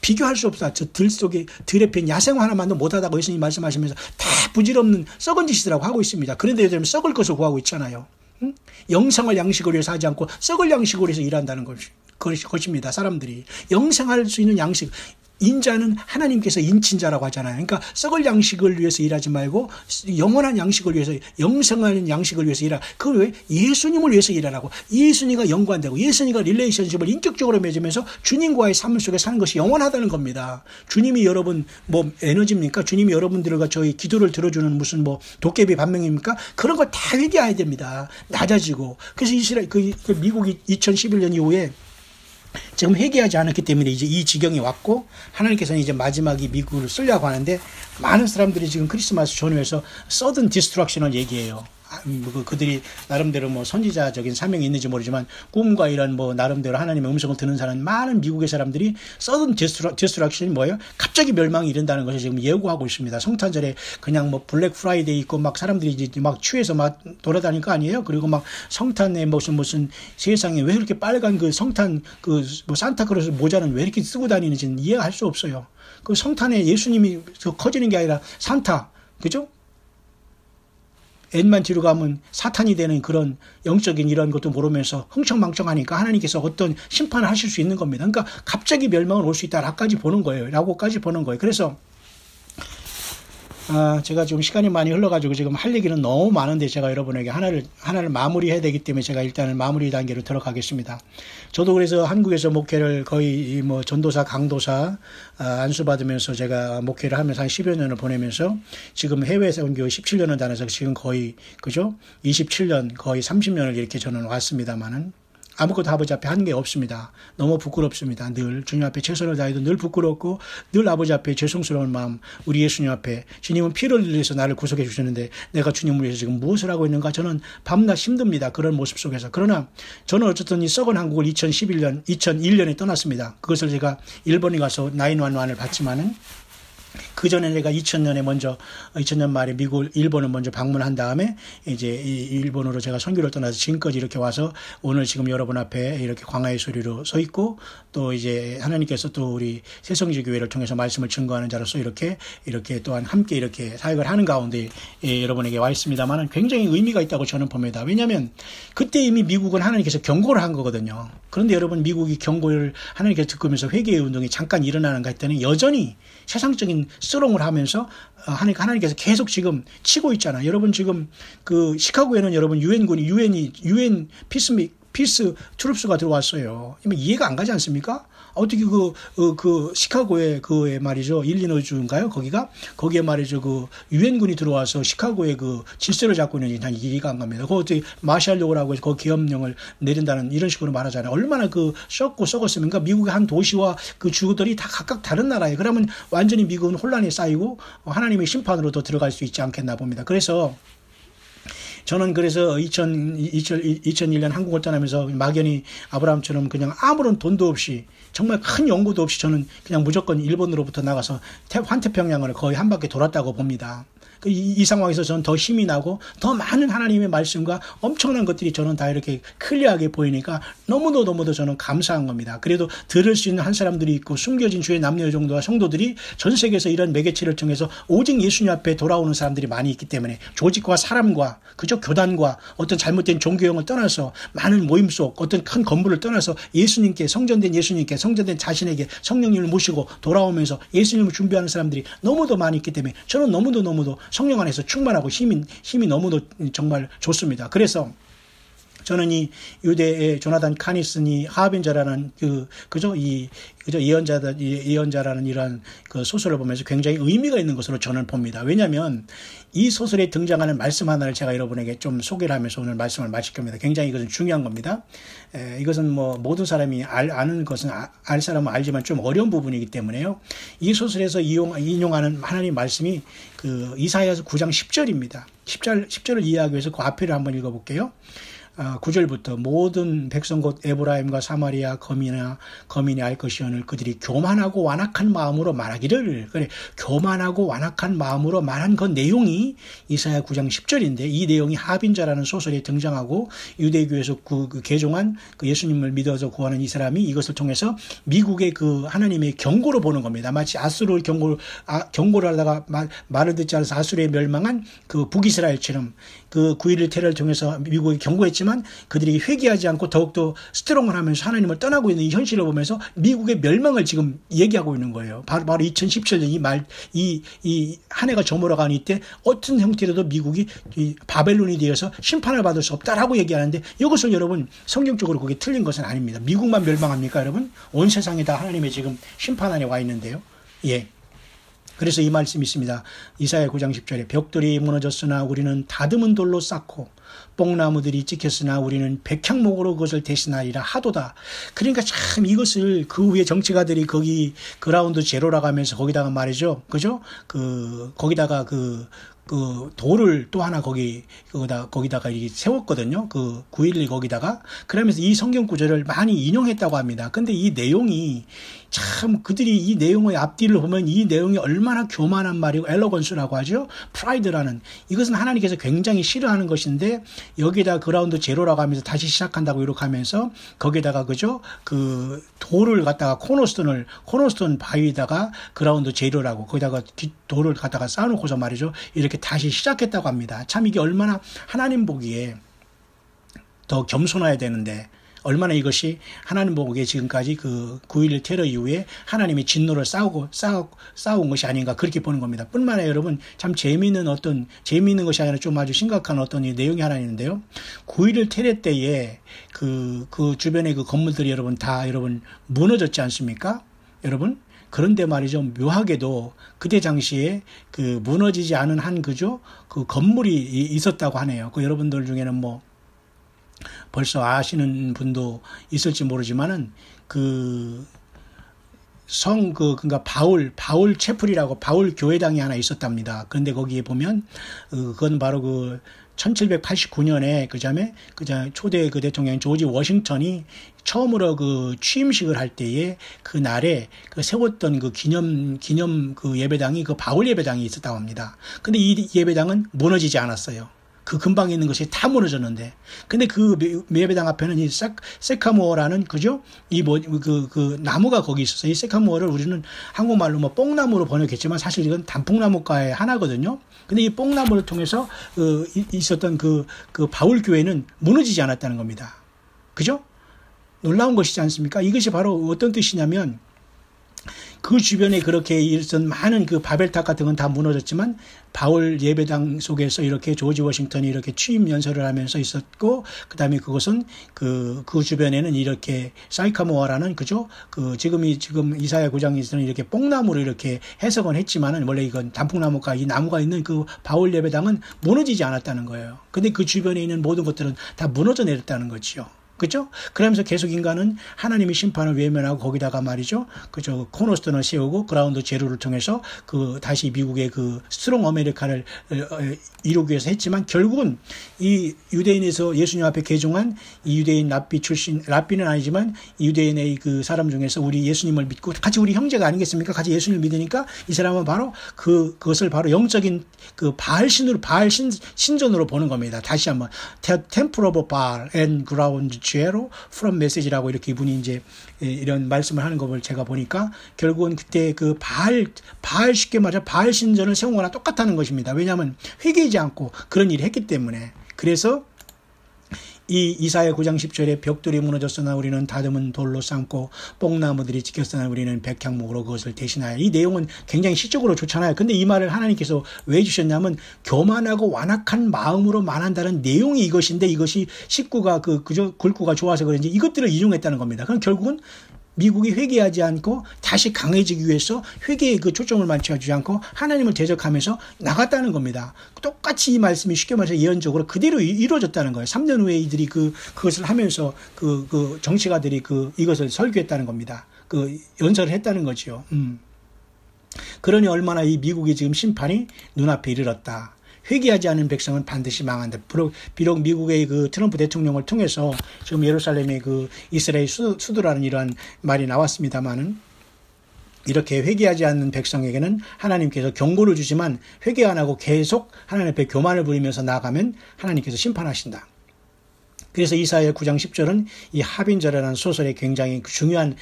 비교할 수 없어. 저 들 속에 들에 핀 야생화 하나만도 못하다고 예수님 말씀하시면서 다 부질없는 썩은 짓이라고 하고 있습니다. 그런데 요즘 썩을 것을 구하고 있잖아요. 영생을 양식을 위해서 하지 않고 썩을 양식을 위해서 일한다는 것입니다. 사람들이 영생할 수 있는 양식. 인자는 하나님께서 인친자라고 하잖아요. 그러니까 썩을 양식을 위해서 일하지 말고 영원한 양식을 위해서 영생하는 양식을 위해서 일하라. 그걸 왜? 예수님을 위해서 일하라고. 예수님과 연관되고 예수님과 릴레이션십을 인격적으로 맺으면서 주님과의 삶 속에 사는 것이 영원하다는 겁니다. 주님이 여러분 에너지입니까? 주님이 여러분들과 저희 기도를 들어주는 무슨 도깨비 반명입니까? 그런 거 다 회개해야 됩니다. 낮아지고. 그래서 이스라엘 미국이 2011년 이후에 지금 회개하지 않았기 때문에 이제 이 지경이 왔고 하나님께서는 이제 마지막이 미국을 쓰려고 하는데 많은 사람들이 지금 크리스마스 전후에서 서든 디스트럭션을 얘기해요. 그들이 나름대로 선지자적인 사명이 있는지 모르지만 꿈과 이런 나름대로 하나님의 음성을 듣는 사람 많은 미국의 사람들이 서든 디스트럭션이 뭐예요? 갑자기 멸망이 이른다는 것을 지금 예고하고 있습니다. 성탄절에 그냥 블랙 프라이데이 있고 막 사람들이 이제 막 취해서 막 돌아다닐 거 아니에요? 그리고 막 성탄에 무슨 세상에 왜 이렇게 빨간 그 성탄 산타크로스 모자는 왜 이렇게 쓰고 다니는지는 이해할 수 없어요. 그 성탄에 예수님이 커지는 게 아니라 산타, 그죠? N만 뒤로 가면 사탄이 되는 그런 영적인 이런 것도 모르면서 흥청망청하니까 하나님께서 어떤 심판을 하실 수 있는 겁니다. 그러니까 갑자기 멸망을 올 수 있다라고까지 보는 거예요. 그래서 제가 지금 시간이 많이 흘러가지고 지금 할 얘기는 너무 많은데 제가 여러분에게 하나를 마무리해야 되기 때문에 제가 일단은 마무리 단계로 들어가겠습니다. 저도 그래서 한국에서 목회를 거의 뭐 전도사, 강도사, 안수받으면서 제가 목회를 하면서 한 10여 년을 보내면서 지금 해외 선교 17년을 다녀서 지금 거의, 그죠? 27년, 거의 30년을 이렇게 저는 왔습니다만은 아무것도 아버지 앞에 한 게 없습니다. 너무 부끄럽습니다. 늘 주님 앞에 최선을 다해도 늘 부끄럽고 늘 아버지 앞에 죄송스러운 마음, 우리 예수님 앞에 주님은 피를 흘려서 나를 구속해 주셨는데 내가 주님을 위해서 지금 무엇을 하고 있는가 저는 밤낮 힘듭니다. 그런 모습 속에서. 그러나 저는 어쨌든 이 썩은 한국을 2001년에 떠났습니다. 그것을 제가 일본에 가서 911을 받지만은 그 전에 내가 2000년 말에 일본을 먼저 방문한 다음에 이제 일본으로 제가 선교를 떠나서 지금까지 이렇게 와서 오늘 지금 여러분 앞에 이렇게 광야의 소리로 서 있고 또 이제 하나님께서 또 우리 새성지교회를 통해서 말씀을 증거하는 자로서 이렇게 또한 함께 이렇게 사역을 하는 가운데 여러분에게 와 있습니다만 굉장히 의미가 있다고 저는 봅니다. 왜냐하면 그때 이미 미국은 하나님께서 경고를 한 거거든요. 그런데 여러분 미국이 경고를 하나님께서 듣고면서 회개의 운동이 잠깐 일어나는가 했더니 여전히 세상적인 수렁을 하면서 하나님께서 계속 지금 치고 있잖아요. 여러분 지금 그 시카고에는 여러분 유엔 피스 트룹스가 들어왔어요. 이해가 안 가지 않습니까? 어떻게 그 시카고에 그에 말이죠. 일리노이주인가요? 거기에 말이죠. 그 유엔군이 들어와서 시카고에 그 질서를 잡고 있는지 난 이해가 안 갑니다. 그 어떻게 마샬로라고 해서 그 계엄령을 내린다는 이런 식으로 말하잖아요. 얼마나 그 썩었습니까? 미국의 한 도시와 그 주들이 다 각각 다른 나라예요. 그러면 완전히 미국은 혼란에 쌓이고 하나님의 심판으로 더 들어갈 수 있지 않겠나 봅니다. 그래서 저는 그래서 2001년 한국을 떠나면서 막연히 아브라함처럼 그냥 아무런 돈도 없이 정말 큰 연구도 없이 저는 그냥 무조건 일본으로부터 나가서 환태평양을 거의 한 바퀴 돌았다고 봅니다. 이 상황에서 저는 더 힘이 나고 더 많은 하나님의 말씀과 엄청난 것들이 저는 다 이렇게 클리어하게 보이니까 너무도 저는 감사한 겁니다. 그래도 들을 수 있는 한 사람들이 있고 숨겨진 주의 남녀 정도와 성도들이 전 세계에서 이런 매개체를 통해서 오직 예수님 앞에 돌아오는 사람들이 많이 있기 때문에 조직과 사람과 그저 교단과 어떤 잘못된 종교형을 떠나서 많은 모임 속 어떤 큰 건물을 떠나서 예수님께 성전된 자신에게 성령님을 모시고 돌아오면서 예수님을 준비하는 사람들이 너무도 많이 있기 때문에 저는 너무도 성령 안에서 충만하고 힘이 너무도 정말 좋습니다. 그래서 저는 이 유대의 조나단 카니슨이 하빈자라는 예언자라는 이러한 그 소설을 보면서 굉장히 의미가 있는 것으로 저는 봅니다. 왜냐하면 이 소설에 등장하는 말씀 하나를 제가 여러분에게 좀 소개를 하면서 오늘 말씀을 마칠 겁니다. 굉장히 이것은 중요한 겁니다. 이것은 뭐 모든 사람이 아는 것은 알 사람은 알지만 좀 어려운 부분이기 때문에요. 이 소설에서 인용하는 하나님 말씀이 그 이사야서 9장 10절입니다. 10절을 이해하기 위해서 그 앞에를 한번 읽어볼게요. 9절부터 모든 백성 곧 에브라임과 사마리아 거민이 알 것이오늘 그들이 교만하고 완악한 마음으로 말하기를. 그래, 교만하고 완악한 마음으로 말한 그 내용이 이사야 9장 10절인데 이 내용이 하빈자라는 소설에 등장하고 유대교에서 그 개종한 그 예수님을 믿어서 구하는 이 사람이 이것을 통해서 미국의 그 하나님의 경고로 보는 겁니다. 마치 아수르를 경고를 하다가 말을 듣지 않아서 아수르에 멸망한 그 북이스라엘처럼 그 9.11 테러를 통해서 미국이 경고했지만 그들이 회개하지 않고 더욱더 스트롱을 하면서 하나님을 떠나고 있는 이 현실을 보면서 미국의 멸망을 지금 얘기하고 있는 거예요. 바로 2017년 이 한 해가 저물어가는 이때 어떤 형태로도 미국이 바벨론이 되어서 심판을 받을 수 없다라고 얘기하는데 이것은 여러분 성경적으로 그게 틀린 것은 아닙니다. 미국만 멸망합니까 여러분? 온 세상이 다 하나님의 지금 심판 안에 와 있는데요. 예. 그래서 이 말씀이 있습니다. 이사야 9장 10절에 벽돌이 무너졌으나 우리는 다듬은 돌로 쌓고 뽕나무들이 찍혔으나 우리는 백향목으로 그것을 대신하리라 하도다. 그러니까 참 이것을 그 후에 정치가들이 거기 그라운드 제로라고 하면서 거기다가 말이죠. 그죠? 거기다가 그 돌을 또 하나 거기다가 세웠거든요. 그 9.11 거기다가. 그러면서 이 성경 구절을 많이 인용했다고 합니다. 근데 이 내용이 참 그들이 이 내용의 앞뒤를 보면 이 내용이 얼마나 교만한 말이고 엘러건스라고 하죠. 프라이드라는 이것은 하나님께서 굉장히 싫어하는 것인데 여기다 그라운드 제로라고 하면서 다시 시작한다고 이렇게 하면서 거기다가 그죠? 그 돌을 갖다가 코너스톤 바위에다가 그라운드 제로라고 거기다가 돌을 갖다가 쌓아놓고서 말이죠. 이렇게 다시 시작했다고 합니다. 참 이게 얼마나 하나님 보기에 더 겸손해야 되는데 얼마나 이것이 하나님 보기에 지금까지 그 9.11 테러 이후에 하나님이 진노를 싸운 것이 아닌가 그렇게 보는 겁니다. 뿐만 아니라 여러분 참 재미있는 것이 아니라 좀 아주 심각한 어떤 내용이 하나 있는데요. 9.11 테러 때에 그 주변의 그 건물들이 여러분 무너졌지 않습니까? 여러분? 그런데 말이죠. 묘하게도 그때 당시에 그 무너지지 않은 그 건물이 있었다고 하네요. 그 여러분들 중에는 뭐 벌써 아시는 분도 있을지 모르지만은 그러니까 바울 채플이라고 바울 교회당이 하나 있었답니다. 그런데 거기에 보면 그건 바로 1789년에 그다음에 초대 그 대통령 조지 워싱턴이 처음으로 그 취임식을 할 때에 그 날에 세웠던 그 기념 그 예배당이 그 바울 예배당이 있었다고 합니다. 근데 이 예배당은 무너지지 않았어요. 그 근방에 있는 것이 다 무너졌는데. 근데 그 예배당 앞에는 이 세카모어라는 그 나무가 거기 있었어요. 이 세카모어를 우리는 한국말로 뭐 뽕나무로 번역했지만 사실 이건 단풍나무과의 하나거든요. 근데 이 뽕나무를 통해서 있었던 그 바울 교회는 무너지지 않았다는 겁니다. 그죠? 놀라운 것이지 않습니까? 이것이 바로 어떤 뜻이냐면 그 주변에 그렇게 있었던 많은 그 바벨탑 같은 건 다 무너졌지만 바울 예배당 속에서 이렇게 조지 워싱턴이 이렇게 취임 연설을 하면서 있었고 그다음에 그것은 그 주변에는 이렇게 사이카모어라는 지금 이사야 9장에서는 이렇게 뽕나무로 이렇게 해석은 했지만은 원래 이건 단풍나무가 이 나무가 있는 그 바울 예배당은 무너지지 않았다는 거예요. 근데 그 주변에 있는 모든 것들은 다 무너져 내렸다는 거지요. 그죠? 그러면서 계속 인간은 하나님의 심판을 외면하고 거기다가 말이죠. 코너스톤을 세우고 그라운드 제로를 통해서 다시 미국의 스트롱 아메리카를 이루기 위해서 했지만 결국은 이 유대인에서 예수님 앞에 개종한 이 유대인 랍비는 아니지만 이 유대인의 그 사람 중에서 우리 예수님을 믿고 같이 우리 형제가 아니겠습니까? 같이 예수님을 믿으니까 이 사람은 바로 그것을 바로 영적인 바알 신전으로 보는 겁니다. 다시 한번 Temple of Baal and Ground Zero from Message라고 이렇게 이분이 이제 이런 말씀을 하는 것을 제가 보니까 결국은 그때 그 바알 쉽게 말해 바알 신전을 세운 거나 똑같다는 것입니다. 왜냐하면 회개하지 않고 그런 일을 했기 때문에. 그래서 이 이사야 9장 10절에 벽돌이 무너졌으나 우리는 다듬은 돌로 쌓고 뽕나무들이 지켰으나 우리는 백향목으로 그것을 대신하여. 이 내용은 굉장히 시적으로 좋잖아요. 근데 이 말을 하나님께서 왜 주셨냐면 교만하고 완악한 마음으로 말한다는 내용이 이것인데 이것이 식구가 굴구가 좋아서 그런지 이것들을 인용했다는 겁니다. 그럼 결국은 미국이 회개하지 않고 다시 강해지기 위해서 회개에 초점을 맞춰주지 않고 하나님을 대적하면서 나갔다는 겁니다. 똑같이 이 말씀이 쉽게 말해서 예언적으로 그대로 이루어졌다는 거예요. 3년 후에 이들이 그것을 하면서 정치가들이 이것을 설교했다는 겁니다. 연설을 했다는 거지요. 그러니 얼마나 이 미국이 지금 심판이 눈앞에 이르렀다. 회개하지 않은 백성은 반드시 망한다. 비록 미국의 트럼프 대통령을 통해서 지금 예루살렘의 이스라엘 수도라는 이러한 말이 나왔습니다만은 이렇게 회개하지 않는 백성에게는 하나님께서 경고를 주지만 회개 안 하고 계속 하나님 앞에 교만을 부리면서 나아가면 하나님께서 심판하신다. 그래서 이사야 9장 10절은 이 하빈절이라는 소설에 굉장히 중요한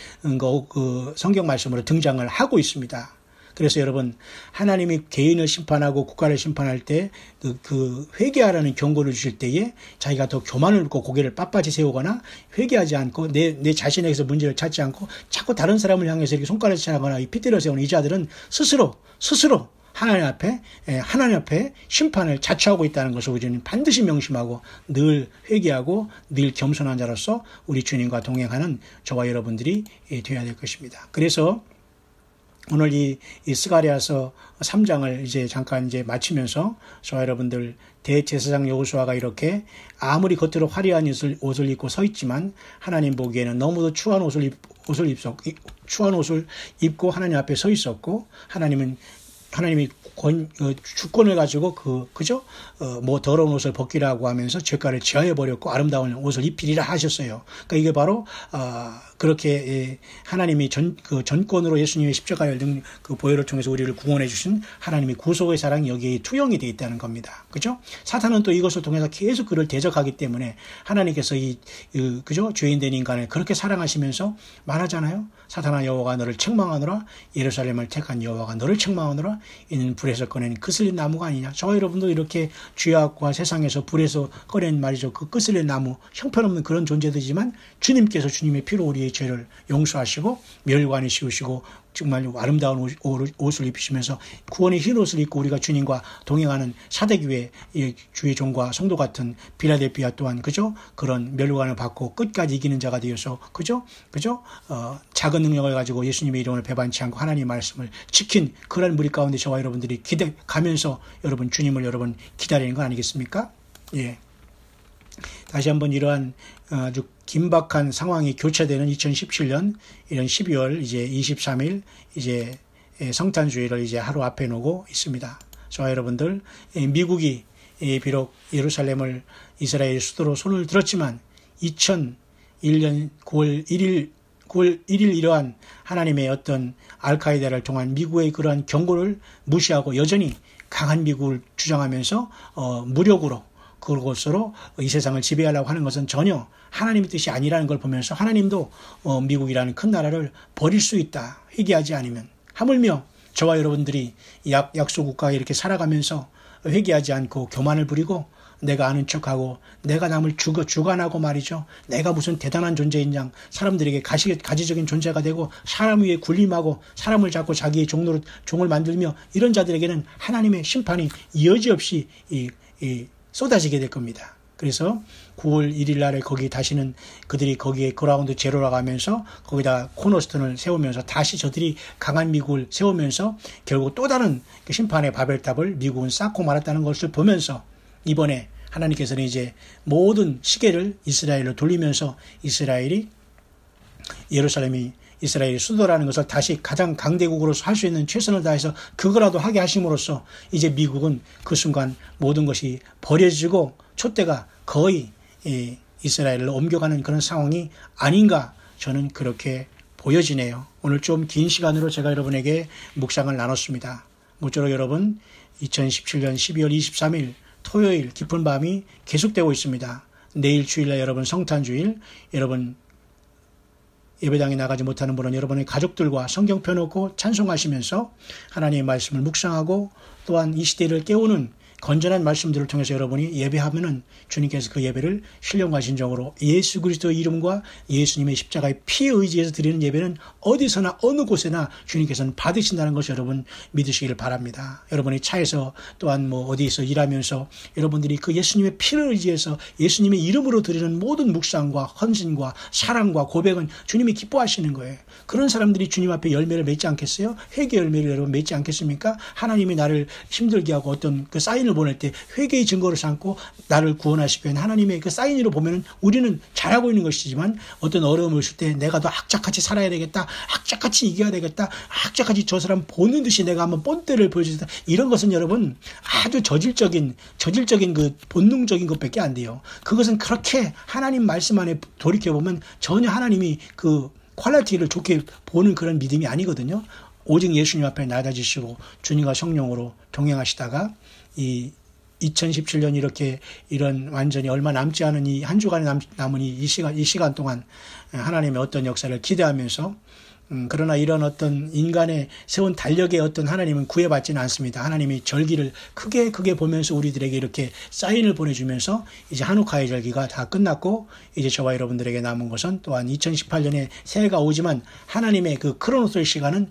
성경 말씀으로 등장을 하고 있습니다. 그래서 여러분 하나님이 개인을 심판하고 국가를 심판할 때 회개하라는 경고를 주실 때에 자기가 더 교만을 붓고 고개를 빳빳이 세우거나 회개하지 않고 내 자신에게서 문제를 찾지 않고 자꾸 다른 사람을 향해서 이렇게 손가락을 치거나 핏대를 세우는 이 자들은 스스로 하나님 앞에 심판을 자초하고 있다는 것을 우리는 반드시 명심하고 늘 회개하고 늘 겸손한 자로서 우리 주님과 동행하는 저와 여러분들이 되어야 될 것입니다. 그래서 오늘 이 스가랴서 3장을 이제 잠깐 마치면서 저와 여러분들 대제사장 여호수아가 이렇게 아무리 겉으로 화려한 옷을 입고 서 있지만 하나님 보기에는 너무도 추한 옷을 입고 하나님 앞에 서 있었고 하나님이 주권을 가지고 더러운 옷을 벗기라고 하면서 죄가를 지하해 버렸고 아름다운 옷을 입히리라 하셨어요. 그러니까 이게 바로 그렇게 하나님이 전권으로 예수님의 십자가의 그 보혈을 통해서 우리를 구원해 주신 하나님의 구속의 사랑이 여기에 투영이 되어 있다는 겁니다. 그죠? 사탄은 또 이것을 통해서 계속 그를 대적하기 때문에 하나님께서 그죠? 죄인 된 인간을 그렇게 사랑하시면서 말하잖아요. 사탄아 여호와가 너를 책망하노라, 예루살렘을 택한 여호와가 너를 책망하노라, 이는 불에서 꺼낸 그슬린 나무가 아니냐. 저와 여러분도 이렇게 죄악과 세상에서 불에서 꺼낸 말이죠. 그 그슬린 나무, 형편없는 그런 존재들이지만 주님께서 주님의 피로 우리의 죄를 용서하시고 멸관을 씌우시고 정말 아름다운 옷을 입히시면서 구원의 흰 옷을 입고 우리가 주님과 동행하는 사대교회 주의 종과 성도 같은 빌라델피아 또한 그죠? 그런 멸관을 받고 끝까지 이기는 자가 되어서 그죠? 작은 능력을 가지고 예수님의 이름을 배반치 않고 하나님의 말씀을 지킨 그런 무리 가운데 저와 여러분들이 가면서 여러분 주님을 여러분 기다리는 거 아니겠습니까? 예. 다시 한번 이러한 아주 긴박한 상황이 교차되는 2017년 이런 12월 이제 23일 이제 성탄주의를 이제 하루 앞에 놓고 있습니다. 저와 여러분들 미국이 비록 예루살렘을 이스라엘 수도로 손을 들었지만 2001년 9월 1일 이러한 하나님의 어떤 알카에다를 통한 미국의 그러한 경고를 무시하고 여전히 강한 미국을 주장하면서 무력으로 그것으로 이 세상을 지배하려고 하는 것은 전혀 하나님의 뜻이 아니라는 걸 보면서 하나님도 미국이라는 큰 나라를 버릴 수 있다. 회개하지 않으면. 하물며 저와 여러분들이 약소국가에 이렇게 살아가면서 회개하지 않고 교만을 부리고 내가 아는 척하고 내가 남을 주관하고 말이죠. 내가 무슨 대단한 존재인 양 사람들에게 가지적인 존재가 되고 사람 위에 군림하고 사람을 잡고 자기의 종을 만들며 이런 자들에게는 하나님의 심판이 여지없이 쏟아지게 될 겁니다. 그래서 9월 1일 날에 거기 다시는 그들이 거기에 그라운드 제로라고 하면서 거기다 코너스톤을 세우면서 다시 저들이 강한 미국을 세우면서 결국 또 다른 심판의 바벨탑을 미국은 쌓고 말았다는 것을 보면서 이번에 하나님께서는 이제 모든 시계를 이스라엘로 돌리면서 이스라엘이 이스라엘의 수도라는 것을 다시 가장 강대국으로서 할 수 있는 최선을 다해서 그거라도 하게 하심으로써 이제 미국은 그 순간 모든 것이 버려지고 촛대가 거의 이스라엘로 옮겨가는 그런 상황이 아닌가 저는 그렇게 보여지네요. 오늘 좀 긴 시간으로 제가 여러분에게 묵상을 나눴습니다. 모쪼록 여러분 2017년 12월 23일 토요일 깊은 밤이 계속되고 있습니다. 내일 주일날 여러분 성탄주일 여러분 예배당에 나가지 못하는 분은 여러분의 가족들과 성경 펴놓고 찬송하시면서 하나님의 말씀을 묵상하고 또한 이 시대를 깨우는 건전한 말씀들을 통해서 여러분이 예배하면은 주님께서 그 예배를 신령과 진정으로 예수 그리스도의 이름과 예수님의 십자가의 피에 의지해서 드리는 예배는 어디서나 어느 곳에나 주님께서는 받으신다는 것을 여러분 믿으시기를 바랍니다. 여러분의 차에서 또한 어디에서 일하면서 여러분들이 그 예수님의 피를 의지해서 예수님의 이름으로 드리는 모든 묵상과 헌신과 사랑과 고백은 주님이 기뻐하시는 거예요. 그런 사람들이 주님 앞에 열매를 맺지 않겠어요? 회개 열매를 여러분 맺지 않겠습니까? 하나님이 나를 힘들게 하고 어떤 그 사인을 보낼 때 회개의 증거를 삼고 나를 구원하시기 위한 하나님의 그 사인으로 보면은 우리는 잘하고 있는 것이지만 어떤 어려움을 있을 때 내가 더 악착같이 살아야 되겠다. 악착같이 이겨야 되겠다. 악착같이 저 사람 보는 듯이 내가 한번 본때를 보여주겠다. 이런 것은 여러분 아주 저질적인 그 본능적인 것밖에 안 돼요. 그것은 그렇게 하나님 말씀 안에 돌이켜보면 전혀 하나님이 그 퀄리티를 좋게 보는 그런 믿음이 아니거든요. 오직 예수님 앞에 낮아지시고 주님과 성령으로 동행하시다가 이 2017년 이런 완전히 얼마 남지 않은 이 한 주간에 남은 이 시간 동안 하나님의 어떤 역사를 기대하면서 그러나 이런 어떤 인간의 세운 달력의 어떤 하나님은 구애받지는 않습니다. 하나님이 절기를 크게 보면서 우리들에게 이렇게 사인을 보내주면서 이제 한우카의 절기가 다 끝났고 이제 저와 여러분들에게 남은 것은 또한 2018년에 새해가 오지만 하나님의 그 크로노스의 시간은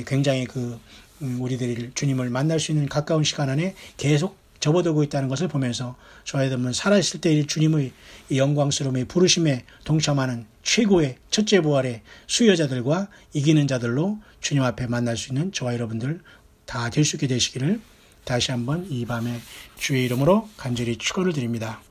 굉장히 우리들이 주님을 만날 수 있는 가까운 시간 안에 계속 접어들고 있다는 것을 보면서 저와 여러분 살아있을 때 주님의 영광스러움의 부르심에 동참하는 최고의 첫째 부활의 수여자들과 이기는 자들로 주님 앞에 만날 수 있는 저와 여러분들 다 될 수 있게 되시기를 다시 한번 이 밤에 주의 이름으로 간절히 축원을 드립니다.